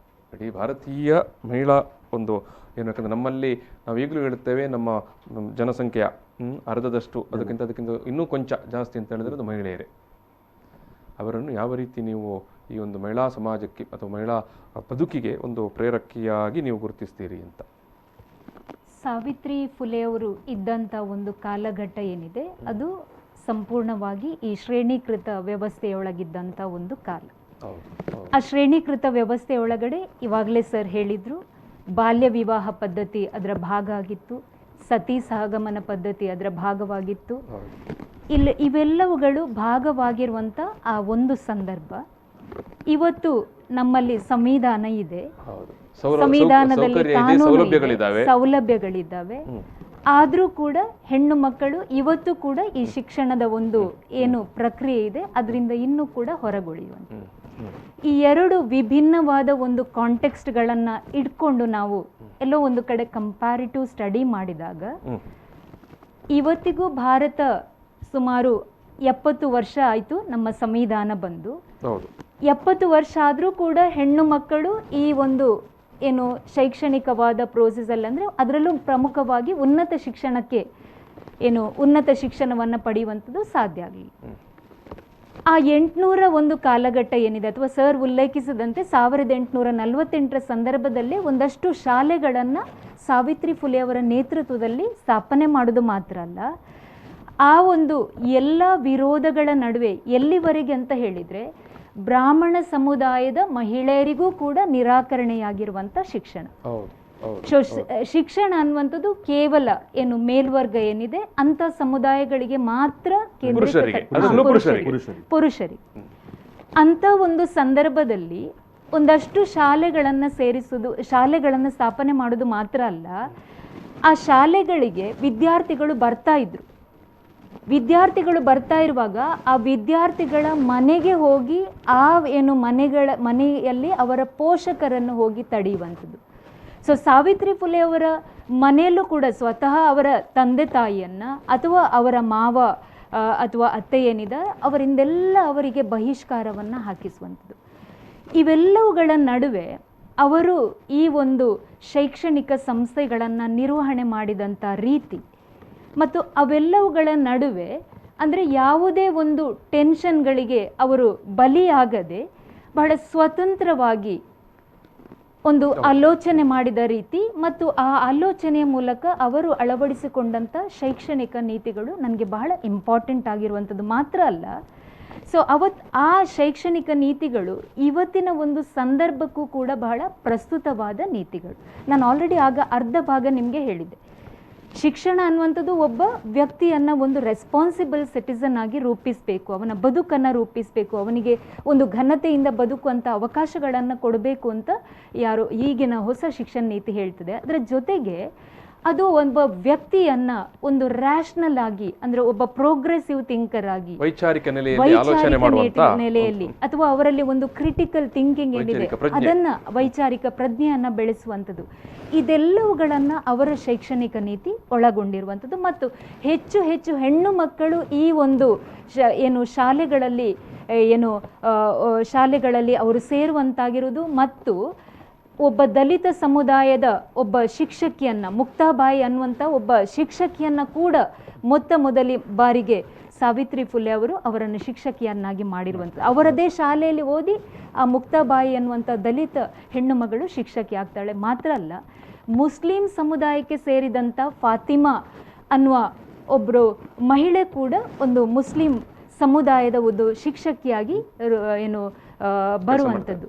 ಇಡೀ ಭಾರತೀಯ ಮಹಿಳಾ ಒಂದು ಏನು, ಯಾಕಂದರೆ ನಮ್ಮಲ್ಲಿ ನಾವು ಈಗಲೂ ಹೇಳುತ್ತೇವೆ ನಮ್ಮ ಜನಸಂಖ್ಯೆಯ ಅರ್ಧದಷ್ಟು ಅದಕ್ಕಿಂತ ಇನ್ನೂ ಕೊಂಚ ಜಾಸ್ತಿ ಅಂತ ಹೇಳಿದ್ರೆ ಅದು ಮಹಿಳೆಯರೇ. ಅವರನ್ನು ಯಾವ ರೀತಿ ನೀವು ಈ ಒಂದು ಮಹಿಳಾ ಸಮಾಜಕ್ಕೆ ಅಥವಾ ಮಹಿಳಾ ಬದುಕಿಗೆ ಒಂದು ಪ್ರೇರಕಿಯಾಗಿ ನೀವು ಗುರುತಿಸ್ತೀರಿ ಅಂತ? ಸಾವಿತ್ರಿ ಫುಲೆ ಅವರು ಇದ್ದಂಥ ಒಂದು ಕಾಲಘಟ್ಟ ಏನಿದೆ ಅದು ಸಂಪೂರ್ಣವಾಗಿ ಈ ಶ್ರೇಣೀಕೃತ ವ್ಯವಸ್ಥೆಯೊಳಗಿದ್ದಂಥ ಒಂದು ಕಾಲ. ಆ ಶ್ರೇಣೀಕೃತ ವ್ಯವಸ್ಥೆಯೊಳಗಡೆ ಇವಾಗಲೇ ಸರ್ ಹೇಳಿದ್ರು, ಬಾಲ್ಯ ವಿವಾಹ ಪದ್ಧತಿ ಅದರ ಭಾಗ ಆಗಿತ್ತು, ಸತಿ ಸಹಗಮನ ಪದ್ಧತಿ ಅದರ ಭಾಗವಾಗಿತ್ತು. ಇವೆಲ್ಲವುಗಳು ಭಾಗವಾಗಿರುವಂಥ ಆ ಒಂದು ಸಂದರ್ಭ. ಇವತ್ತು ನಮ್ಮಲ್ಲಿ ಸಂವಿಧಾನ ಇದೆ, ಸಂವಿಧಾನದಲ್ಲಿ ಕಾನೂನು ಸೌಲಭ್ಯಗಳಿದ್ದಾವೆ. ಆದರೂ ಕೂಡ ಹೆಣ್ಣು ಮಕ್ಕಳು ಇವತ್ತು ಕೂಡ ಈ ಶಿಕ್ಷಣದ ಒಂದು ಏನು ಪ್ರಕ್ರಿಯೆ ಇದೆ ಅದರಿಂದ ಇನ್ನೂ ಕೂಡ ಹೊರಗುಳಿಯುವಂಥ ಈ ಎರಡು ವಿಭಿನ್ನವಾದ ಒಂದು ಕಾಂಟೆಕ್ಸ್ಟ್ಗಳನ್ನು ಇಟ್ಕೊಂಡು ನಾವು ಎಲ್ಲೋ ಒಂದು ಕಡೆ ಕಂಪ್ಯಾರಿಟಿವ್ ಸ್ಟಡಿ ಮಾಡಿದಾಗ ಇವತ್ತಿಗೂ ಭಾರತ ಸುಮಾರು 70 ವರ್ಷ ಆಯಿತು ನಮ್ಮ ಸಂವಿಧಾನ ಬಂದು. 70 ವರ್ಷ ಆದರೂ ಕೂಡ ಹೆಣ್ಣು ಮಕ್ಕಳು ಈ ಒಂದು ಏನು ಶೈಕ್ಷಣಿಕವಾದ ಪ್ರೋಸೆಸಲ್ಲಿ ಅಂದರೆ ಅದರಲ್ಲೂ ಪ್ರಮುಖವಾಗಿ ಉನ್ನತ ಶಿಕ್ಷಣಕ್ಕೆ ಉನ್ನತ ಶಿಕ್ಷಣವನ್ನು ಪಡೆಯುವಂಥದ್ದು ಸಾಧ್ಯ ಆಗಲಿ. ಆ 800 ಒಂದು ಕಾಲಘಟ್ಟ ಏನಿದೆ ಅಥವಾ ಸರ್ ಉಲ್ಲೇಖಿಸಿದಂತೆ 1848 ಸಂದರ್ಭದಲ್ಲೇ ಒಂದಷ್ಟು ಶಾಲೆಗಳನ್ನು ಸಾವಿತ್ರಿ ಫುಲೆ ಅವರ ನೇತೃತ್ವದಲ್ಲಿ ಸ್ಥಾಪನೆ ಮಾಡೋದು ಮಾತ್ರ ಅಲ್ಲ, ಆ ಒಂದು ಎಲ್ಲ ವಿರೋಧಗಳ ನಡುವೆ ಎಲ್ಲಿವರೆಗೆ ಅಂತ ಹೇಳಿದರೆ ಬ್ರಾಹ್ಮಣ ಸಮುದಾಯದ ಮಹಿಳೆಯರಿಗೂ ಕೂಡ ನಿರಾಕರಣೆಯಾಗಿರುವಂಥ ಶಿಕ್ಷಣ. ಶಿಕ್ಷಣ ಅನ್ನುವಂಥದ್ದು ಕೇವಲ ಮೇಲ್ವರ್ಗ ಏನಿದೆ ಅಂತ ಸಮುದಾಯಗಳಿಗೆ ಮಾತ್ರ ಪುರುಷರಿಗೆ ಅಂತ ಒಂದು ಸಂದರ್ಭದಲ್ಲಿ ಒಂದಷ್ಟು ಶಾಲೆಗಳನ್ನು ಸೇರಿಸುವುದು, ಶಾಲೆಗಳನ್ನು ಸ್ಥಾಪನೆ ಮಾಡೋದು ಮಾತ್ರ ಅಲ್ಲ, ಆ ಶಾಲೆಗಳಿಗೆ ವಿದ್ಯಾರ್ಥಿಗಳು ಬರ್ತಾ ಇರುವಾಗ ಆ ವಿದ್ಯಾರ್ಥಿಗಳ ಮನೆಗೆ ಹೋಗಿ ಆ ಮನೆಯಲ್ಲಿ ಅವರ ಪೋಷಕರನ್ನು ಹೋಗಿ ತಡೆಯುವಂಥದ್ದು. ಸೊ ಸಾವಿತ್ರಿ ಫುಲೆ ಅವರ ಮನೆಯಲ್ಲೂ ಕೂಡ ಸ್ವತಃ ಅವರ ತಂದೆ ತಾಯಿಯನ್ನು ಅಥವಾ ಅವರ ಮಾವ ಅಥವಾ ಅತ್ತೆ ಏನಿದೆ ಅವರಿಂದೆಲ್ಲ ಅವರಿಗೆ ಬಹಿಷ್ಕಾರವನ್ನು ಹಾಕಿಸುವಂಥದ್ದು. ಇವೆಲ್ಲವುಗಳ ನಡುವೆ ಅವರು ಈ ಒಂದು ಶೈಕ್ಷಣಿಕ ಸಂಸ್ಥೆಗಳನ್ನು ನಿರ್ವಹಣೆ ಮಾಡಿದಂಥ ರೀತಿ ಮತ್ತು ಅವೆಲ್ಲವುಗಳ ನಡುವೆ ಅಂದರೆ ಯಾವುದೇ ಒಂದು ಟೆನ್ಷನ್ಗಳಿಗೆ ಅವರು ಬಲಿಯಾಗದೆ ಬಹಳ ಸ್ವತಂತ್ರವಾಗಿ ಒಂದು ಆಲೋಚನೆ ಮಾಡಿದ ರೀತಿ ಮತ್ತು ಆ ಆಲೋಚನೆಯ ಮೂಲಕ ಅವರು ಅಳವಡಿಸಿಕೊಂಡಂಥ ಶೈಕ್ಷಣಿಕ ನೀತಿಗಳು ನನಗೆ ಬಹಳ ಇಂಪಾರ್ಟೆಂಟ್ ಆಗಿರುವಂಥದ್ದು ಮಾತ್ರ ಅಲ್ಲ, ಸೊ ಆ ಶೈಕ್ಷಣಿಕ ನೀತಿಗಳು ಇವತ್ತಿನ ಒಂದು ಸಂದರ್ಭಕ್ಕೂ ಕೂಡ ಬಹಳ ಪ್ರಸ್ತುತವಾದ ನೀತಿಗಳು. ನಾನು ಆಲ್ರೆಡಿ ಆಗ ಅರ್ಧ ಭಾಗ ನಿಮಗೆ ಹೇಳಿದ್ದೆ. ಶಿಕ್ಷಣ ಅನ್ನುವಂಥದ್ದು ಒಬ್ಬ ವ್ಯಕ್ತಿಯನ್ನು ಒಂದು ರೆಸ್ಪಾನ್ಸಿಬಲ್ ಸಿಟಿಸನ್ ಆಗಿ ರೂಪಿಸಬೇಕು, ಅವನ ಬದುಕನ್ನು ರೂಪಿಸಬೇಕು, ಅವನಿಗೆ ಒಂದು ಘನತೆಯಿಂದ ಬದುಕುವಂಥ ಅವಕಾಶಗಳನ್ನು ಕೊಡಬೇಕು ಅಂತ ಈಗಿನ ಹೊಸ ಶಿಕ್ಷಣ ನೀತಿ ಹೇಳ್ತದೆ. ಅದರ ಜೊತೆಗೆ ಅದು ಒಬ್ಬ ವ್ಯಕ್ತಿಯನ್ನ ಒಂದು ರ್ಯಾಷನಲ್ ಆಗಿ ಅಂದ್ರೆ ಒಬ್ಬ ಪ್ರೋಗ್ರೆಸಿವ್ ಥಿಂಕರ್ ಆಗಿ ವೈಚಾರಿಕ ನೆಲೆಯಲ್ಲಿ ಅಥವಾ ಅವರಲ್ಲಿ ಒಂದು ಕ್ರಿಟಿಕಲ್ ಥಿಂಕಿಂಗ್ ಏನಿದೆ ಅದನ್ನ ವೈಚಾರಿಕ ಪ್ರಜ್ಞೆಯನ್ನ ಬೆಳೆಸುವಂಥದ್ದು, ಇದೆಲ್ಲವುಗಳನ್ನ ಅವರ ಶೈಕ್ಷಣಿಕ ನೀತಿ ಒಳಗೊಂಡಿರುವಂಥದ್ದು. ಮತ್ತು ಹೆಚ್ಚು ಹೆಚ್ಚು ಹೆಣ್ಣು ಮಕ್ಕಳು ಈ ಒಂದು ಶಾಲೆಗಳಲ್ಲಿ ಅವರು ಸೇರುವಂತಾಗಿರುವುದು ಮತ್ತು ಒಬ್ಬ ದಲಿತ ಸಮುದಾಯದ ಒಬ್ಬ ಶಿಕ್ಷಕಿಯನ್ನ, ಮುಕ್ತಾಬಾಯಿ ಅನ್ನುವಂಥ ಒಬ್ಬ ಶಿಕ್ಷಕಿಯನ್ನ ಕೂಡ ಮೊದಲ ಬಾರಿಗೆ ಸಾವಿತ್ರಿ ಫುಲೆ ಅವರು ಅವರನ್ನು ಶಿಕ್ಷಕಿಯನ್ನಾಗಿ ಮಾಡಿರುವಂಥದ್ದು. ಅವರದೇ ಶಾಲೆಯಲ್ಲಿ ಓದಿ ಆ ಮುಕ್ತಾಬಾಯಿ ಅನ್ನುವಂಥ ದಲಿತ ಹೆಣ್ಣು ಮಗಳು ಶಿಕ್ಷಕಿ ಆಗ್ತಾಳೆ. ಮಾತ್ರ ಅಲ್ಲ, ಮುಸ್ಲಿಂ ಸಮುದಾಯಕ್ಕೆ ಸೇರಿದಂಥ ಫಾತಿಮಾ ಅನ್ನುವ ಒಬ್ಬರು ಮಹಿಳೆ ಕೂಡ ಒಂದು ಮುಸ್ಲಿಂ ಸಮುದಾಯದ ಒಂದು ಶಿಕ್ಷಕಿಯಾಗಿ ಬರುವಂಥದ್ದು.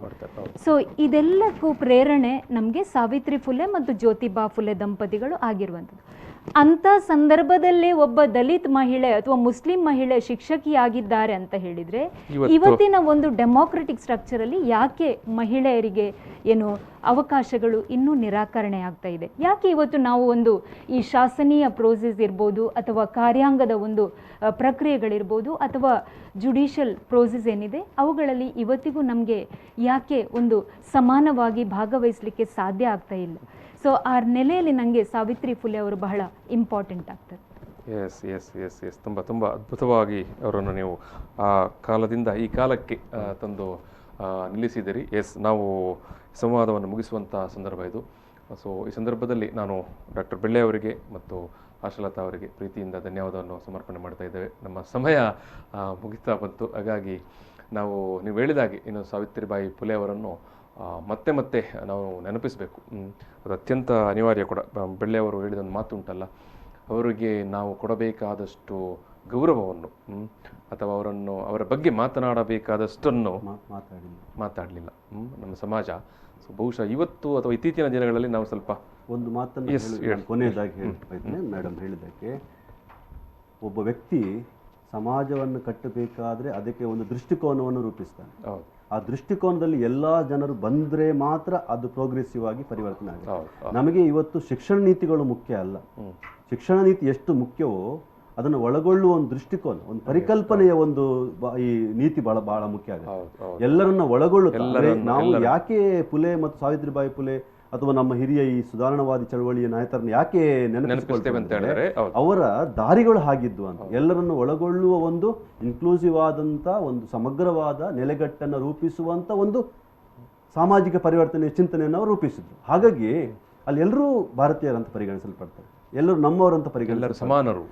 ಸೊ ಇದೆಲ್ಲಕ್ಕೂ ಪ್ರೇರಣೆ ನಮಗೆ ಸಾವಿತ್ರಿ ಫುಲೆ ಮತ್ತು ಜ್ಯೋತಿಬಾ ಫುಲೆ ದಂಪತಿಗಳು ಆಗಿರುವಂಥದ್ದು. ಅಂಥ ಸಂದರ್ಭದಲ್ಲೇ ಒಬ್ಬ ದಲಿತ ಮಹಿಳೆ ಅಥವಾ ಮುಸ್ಲಿಂ ಮಹಿಳೆ ಶಿಕ್ಷಕಿಯಾಗಿದ್ದಾರೆ ಅಂತ ಹೇಳಿದರೆ ಇವತ್ತಿನ ಒಂದು ಡೆಮೋಕ್ರೆಟಿಕ್ ಸ್ಟ್ರಕ್ಚರಲ್ಲಿ ಯಾಕೆ ಮಹಿಳೆಯರಿಗೆ ಏನು ಅವಕಾಶಗಳು ಇನ್ನೂ ನಿರಾಕರಣೆ ಆಗ್ತಾ ಇದೆ. ಯಾಕೆ ಇವತ್ತು ನಾವು ಒಂದು ಈ ಶಾಸನೀಯ ಪ್ರೋಸೆಸ್ ಇರ್ಬೋದು ಅಥವಾ ಕಾರ್ಯಾಂಗದ ಒಂದು ಪ್ರಕ್ರಿಯೆಗಳಿರ್ಬೋದು ಅಥವಾ ಜುಡಿಷಿಯಲ್ ಪ್ರೋಸೆಸ್ ಏನಿದೆ ಅವುಗಳಲ್ಲಿ ಇವತ್ತಿಗೂ ನಮಗೆ ಯಾಕೆ ಒಂದು ಸಮಾನವಾಗಿ ಭಾಗವಹಿಸಲಿಕ್ಕೆ ಸಾಧ್ಯ ಆಗ್ತಾ ಇಲ್ಲ? ಸೊ ಆ ನೆಲೆಯಲ್ಲಿ ನನಗೆ ಸಾವಿತ್ರಿ ಫುಲೆ ಅವರು ಬಹಳ ಇಂಪಾರ್ಟೆಂಟ್ ಆಗ್ತಾರೆ. ಎಸ್ ಎಸ್ ಎಸ್ ಎಸ್ ತುಂಬ ತುಂಬ ಅದ್ಭುತವಾಗಿ ಅವರನ್ನು ನೀವು ಆ ಕಾಲದಿಂದ ಈ ಕಾಲಕ್ಕೆ ತಂದು ನಿಲ್ಲಿಸಿದಿರಿ. ಎಸ್, ನಾವು ಸಂವಾದವನ್ನು ಮುಗಿಸುವಂಥ ಸಂದರ್ಭ ಇದು. ಸೊ ಈ ಸಂದರ್ಭದಲ್ಲಿ ನಾನು ಡಾಕ್ಟರ್ ಬೆಳ್ಳೆ ಅವರಿಗೆ ಮತ್ತು ಆಶಾಲತಾ ಅವರಿಗೆ ಪ್ರೀತಿಯಿಂದ ಧನ್ಯವಾದವನ್ನು ಸಮರ್ಪಣೆ ಮಾಡ್ತಾ ಇದ್ದೇವೆ. ನಮ್ಮ ಸಮಯ ಮುಗಿತಾ ಬಂತು, ಹಾಗಾಗಿ ನಾವು ನೀವು ಹೇಳಿದಾಗೆ ಇನ್ನು ಸಾವಿತ್ರಿಬಾಯಿ ಫುಲೆ ಅವರನ್ನು ಮತ್ತೆ ಮತ್ತೆ ನಾವು ನೆನಪಿಸಬೇಕು. ಅದು ಅತ್ಯಂತ ಅನಿವಾರ್ಯ ಕೂಡ. ಬೆಳ್ಳೆ ಅವರು ಹೇಳಿದೊಂದು ಮಾತು ಉಂಟಲ್ಲ, ಅವರಿಗೆ ನಾವು ಕೊಡಬೇಕಾದಷ್ಟು ಗೌರವವನ್ನು ಅಥವಾ ಅವರ ಬಗ್ಗೆ ಮಾತನಾಡಬೇಕಾದಷ್ಟನ್ನು ಮಾತಾಡಲಿಲ್ಲ ನಮ್ಮ ಸಮಾಜ. ಸೊ ಬಹುಶಃ ಇವತ್ತು ಅಥವಾ ಇತ್ತೀಚಿನ ದಿನಗಳಲ್ಲಿ ನಾವು ಸ್ವಲ್ಪ ಒಂದು ಮಾತನ್ನು ಕೊನೆಯದಾಗಿ ಹೇಳ್ತೇನೆ ಮೇಡಮ್ ಹೇಳಿದ್ದಕ್ಕೆ, ಒಬ್ಬ ವ್ಯಕ್ತಿ ಸಮಾಜವನ್ನು ಕಟ್ಟಬೇಕಾದ್ರೆ ಅದಕ್ಕೆ ಒಂದು ದೃಷ್ಟಿಕೋನವನ್ನು ರೂಪಿಸ್ತಾನೆ. ಆ ದೃಷ್ಟಿಕೋನದಲ್ಲಿ ಎಲ್ಲ ಜನರು ಬಂದರೆ ಮಾತ್ರ ಅದು ಪ್ರೋಗ್ರೆಸಿವ್ ಆಗಿ ಪರಿವರ್ತನೆ ಆಗುತ್ತೆ. ನಮಗೆ ಇವತ್ತು ಶಿಕ್ಷಣ ನೀತಿಗಳು ಮುಖ್ಯ ಅಲ್ಲ, ಶಿಕ್ಷಣ ನೀತಿ ಎಷ್ಟು ಮುಖ್ಯವೋ ಅದನ್ನು ಒಳಗೊಳ್ಳುವ ಒಂದು ದೃಷ್ಟಿಕೋನ, ಒಂದು ಪರಿಕಲ್ಪನೆಯ ಒಂದು ಈ ನೀತಿ ಬಹಳ ಮುಖ್ಯ ಆಗುತ್ತೆ. ಎಲ್ಲರನ್ನ ಒಳಗೊಳ್ಳುತ್ತೆ. ನಾವು ಯಾಕೆ ಫುಲೆ ಮತ್ತು ಸಾವಿತ್ರಿಬಾಯಿ ಫುಲೆ ಅಥವಾ ನಮ್ಮ ಹಿರಿಯ ಈ ಸುಧಾರಣವಾದಿ ಚಳವಳಿಯ ನಾಯಕರನ್ನು ಯಾಕೆ ನೆನಪಿಸ್ಕೊಳ್ತೇವೆ ಅಂತ ಹೇಳಿದ್ರೆ ಅವರ ದಾರಿಗಳು ಹಾಗಿದ್ವು ಅಂತ. ಎಲ್ಲರನ್ನು ಒಳಗೊಳ್ಳುವ ಒಂದು ಇನ್ಕ್ಲೂಸಿವ್ ಆದಂಥ ಒಂದು ಸಮಗ್ರವಾದ ನೆಲೆಗಟ್ಟನ್ನು ರೂಪಿಸುವಂಥ ಒಂದು ಸಾಮಾಜಿಕ ಪರಿವರ್ತನೆಯ ಚಿಂತನೆಯನ್ನು ಅವರು ರೂಪಿಸಿದ್ರು. ಹಾಗಾಗಿ ಅಲ್ಲಿ ಎಲ್ಲರೂ ಭಾರತೀಯರಂತ ಪರಿಗಣಿಸಲ್ಪಡ್ತಾರೆ, ಎಲ್ಲರೂ ನಮ್ಮವರಂತ ಪರಿಗಣಿಸ ಸಮಾನರು.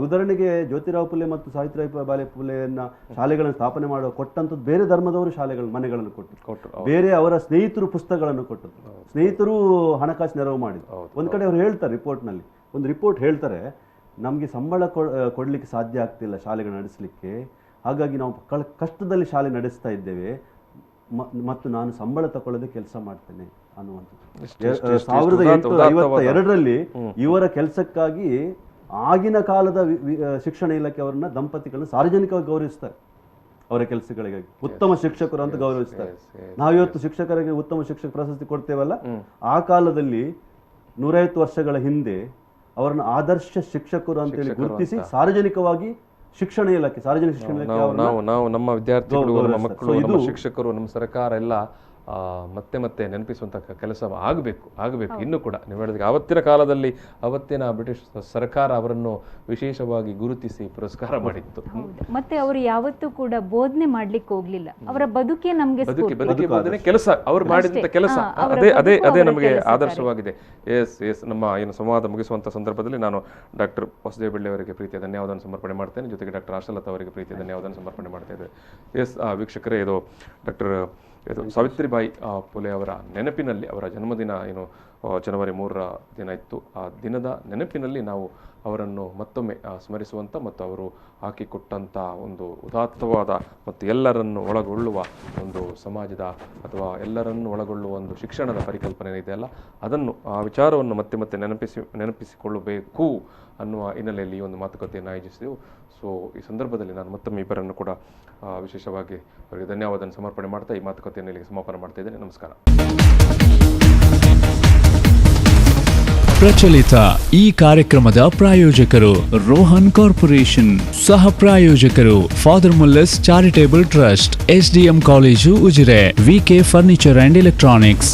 ಉದಾಹರಣೆಗೆ ಜ್ಯೋತಿರಾವ್ ಫುಲೆ ಮತ್ತು ಸಾವಿತ್ರಿಬಾಯಿ ಫುಲೆಯನ್ನ ಶಾಲೆಗಳನ್ನು ಸ್ಥಾಪನೆ ಮಾಡುವ ಕೊಟ್ಟಂಥದ್ದು ಬೇರೆ ಧರ್ಮದವರು ಮನೆಗಳನ್ನು ಕೊಟ್ಟರು, ಬೇರೆ ಅವರ ಸ್ನೇಹಿತರು ಪುಸ್ತಕಗಳನ್ನು ಕೊಟ್ಟರು, ಸ್ನೇಹಿತರು ಹಣಕಾಸು ನೆರವು ಮಾಡಿದ್ರು. ಒಂದ್ ಕಡೆ ಅವ್ರು ಹೇಳ್ತಾರೆ ರಿಪೋರ್ಟ್ನಲ್ಲಿ, ಒಂದು ರಿಪೋರ್ಟ್ ಹೇಳ್ತಾರೆ, ನಮಗೆ ಸಂಬಳ ಕೊಡ್ಲಿಕ್ಕೆ ಸಾಧ್ಯ ಆಗ್ತಿಲ್ಲ ಶಾಲೆಗಳು ನಡೆಸಲಿಕ್ಕೆ, ಹಾಗಾಗಿ ನಾವು ಕಷ್ಟದಲ್ಲಿ ಶಾಲೆ ನಡೆಸ್ತಾ ಇದ್ದೇವೆ ಮತ್ತು ನಾನು ಸಂಬಳ ತಗೊಳ್ಳದೆ ಕೆಲಸ ಮಾಡ್ತೇನೆ ಅನ್ನುವಂಥದ್ದು. 1852ರಲ್ಲಿ ಇವರ ಕೆಲಸಕ್ಕಾಗಿ ಆಗಿನ ಕಾಲದ ಶಿಕ್ಷಣ ಇಲಾಖೆ ಅವರನ್ನ ದಂಪತಿಗಳನ್ನ ಸಾರ್ವಜನಿಕವಾಗಿ ಗೌರವಿಸ್ತಾರೆ, ಅವರ ಕೆಲಸಗಳಿಗಾಗಿ ಉತ್ತಮ ಶಿಕ್ಷಕರು ಅಂತ ಗೌರವಿಸ್ತಾರೆ. ನಾವಿವತ್ತು ಶಿಕ್ಷಕರಿಗೆ ಉತ್ತಮ ಶಿಕ್ಷಕ ಪ್ರಶಸ್ತಿ ಕೊಡ್ತೇವಲ್ಲ, ಆ ಕಾಲದಲ್ಲಿ 150 ವರ್ಷಗಳ ಹಿಂದೆ ಅವರನ್ನು ಆದರ್ಶ ಶಿಕ್ಷಕರು ಅಂತೇಳಿ ಗುರುತಿಸಿ ಸಾರ್ವಜನಿಕವಾಗಿ ಶಿಕ್ಷಣ ಇಲಾಖೆ ಸಾರ್ವಜನಿಕ ಶಿಕ್ಷಣ ಇಲಾಖೆ ನಾವು ನಮ್ಮ ವಿದ್ಯಾರ್ಥಿಗಳು, ನಮ್ಮ ಮಕ್ಕಳು, ನಮ್ಮ ಶಿಕ್ಷಕರು, ನಮ್ಮ ಸರ್ಕಾರ ಎಲ್ಲ ಮತ್ತೆ ಮತ್ತೆ ನೆನಪಿಸುವಂಥ ಕೆಲಸ ಆಗಬೇಕು ಇನ್ನೂ ಕೂಡ. ನೀವು ಹೇಳಿದ್ರೆ ಆವತ್ತಿನ ಕಾಲದಲ್ಲಿ ಅವತ್ತಿನ ಬ್ರಿಟಿಷ್ ಸರ್ಕಾರ ಅವರನ್ನು ವಿಶೇಷವಾಗಿ ಗುರುತಿಸಿ ಪುರಸ್ಕಾರ ಮಾಡಿತ್ತು. ಮತ್ತೆ ಅವರು ಯಾವತ್ತೂ ಕೂಡ ಬೋಧನೆ ಮಾಡ್ಲಿಕ್ಕೆ ಹೋಗ್ಲಿಲ್ಲ, ಅವರ ಬದುಕೇ ನಮಗೆ ಬೋಧನೆ ಕೆಲಸ, ಅವರು ಮಾಡಿದಂಥ ಕೆಲಸ ಅದೇ ನಮಗೆ ಆದರ್ಶವಾಗಿದೆ. ಎಸ್ ನಮ್ಮ ಏನು ಸಂವಾದ ಮುಗಿಸುವಂಥ ಸಂದರ್ಭದಲ್ಲಿ ನಾನು ಡಾಕ್ಟರ್ ವಾಸುದೇವ ಬೆಳ್ಳೆ ಅವರಿಗೆ ಪ್ರೀತಿಯ ಧನ್ಯವಾದವನ್ನು ಸಮರ್ಪಣೆ ಮಾಡ್ತೇನೆ, ಜೊತೆಗೆ ಡಾಕ್ಟರ್ ಆಶಾಲತಾ ಅವರಿಗೆ ಪ್ರೀತಿಯ ಧನ್ಯವಾದವನ್ನು ಸಮರ್ಪಣೆ ಮಾಡ್ತಾ ಇದ್ದೇವೆ. ಎಸ್ ವೀಕ್ಷಕರೇ, ಇದು ಡಾಕ್ಟರ್ ಸಾವಿತ್ರಿಬಾಯಿ ಫುಲೆ ಅವರ ನೆನಪಿನಲ್ಲಿ, ಅವರ ಜನ್ಮದಿನ ಏನು ಜನವರಿ 3ರ ದಿನ ಇತ್ತು, ಆ ದಿನದ ನೆನಪಿನಲ್ಲಿ ನಾವು ಅವರನ್ನು ಮತ್ತೊಮ್ಮೆ ಸ್ಮರಿಸುವಂಥ ಮತ್ತು ಅವರು ಹಾಕಿಕೊಟ್ಟಂಥ ಒಂದು ಉದಾತ್ತವಾದ ಮತ್ತು ಎಲ್ಲರನ್ನು ಒಳಗೊಳ್ಳುವ ಒಂದು ಸಮಾಜದ ಅಥವಾ ಎಲ್ಲರನ್ನು ಒಳಗೊಳ್ಳುವ ಒಂದು ಶಿಕ್ಷಣದ ಪರಿಕಲ್ಪನೆ ಇದೆಯಲ್ಲ, ಅದನ್ನು ಆ ವಿಚಾರವನ್ನು ಮತ್ತೆ ಮತ್ತೆ ನೆನಪಿಸಿಕೊಳ್ಳಬೇಕು ಅನ್ನುವ ಹಿನ್ನೆಲೆಯಲ್ಲಿ ಈ ಒಂದು ಮಾತುಕತೆಯನ್ನು ಆಯೋಜಿಸಿದೆವು. ಸೊ ಈ ಸಂದರ್ಭದಲ್ಲಿ ನಾನು ಮತ್ತೊಮ್ಮೆ ಇಬ್ಬರನ್ನು ಕೂಡ ವಿಶೇಷವಾಗಿ ಅವರಿಗೆ ಧನ್ಯವಾದವನ್ನು ಸಮರ್ಪಣೆ ಮಾಡ್ತಾ ಈ ಮಾತುಕತೆಯನ್ನು ಇಲ್ಲಿಗೆ ಸಮಾಪನ ಮಾಡ್ತಾ ಇದ್ದೇನೆ. ನಮಸ್ಕಾರ. ಪ್ರಚಲಿತ ಈ ಕಾರ್ಯಕ್ರಮದ ಪ್ರಾಯೋಜಕರು ರೋಹನ್ ಕಾರ್ಪೊರೇಷನ್, ಸಹ ಪ್ರಾಯೋಜಕರು father Mullers charitable trust, SDM college Ujire, VK furniture and electronics.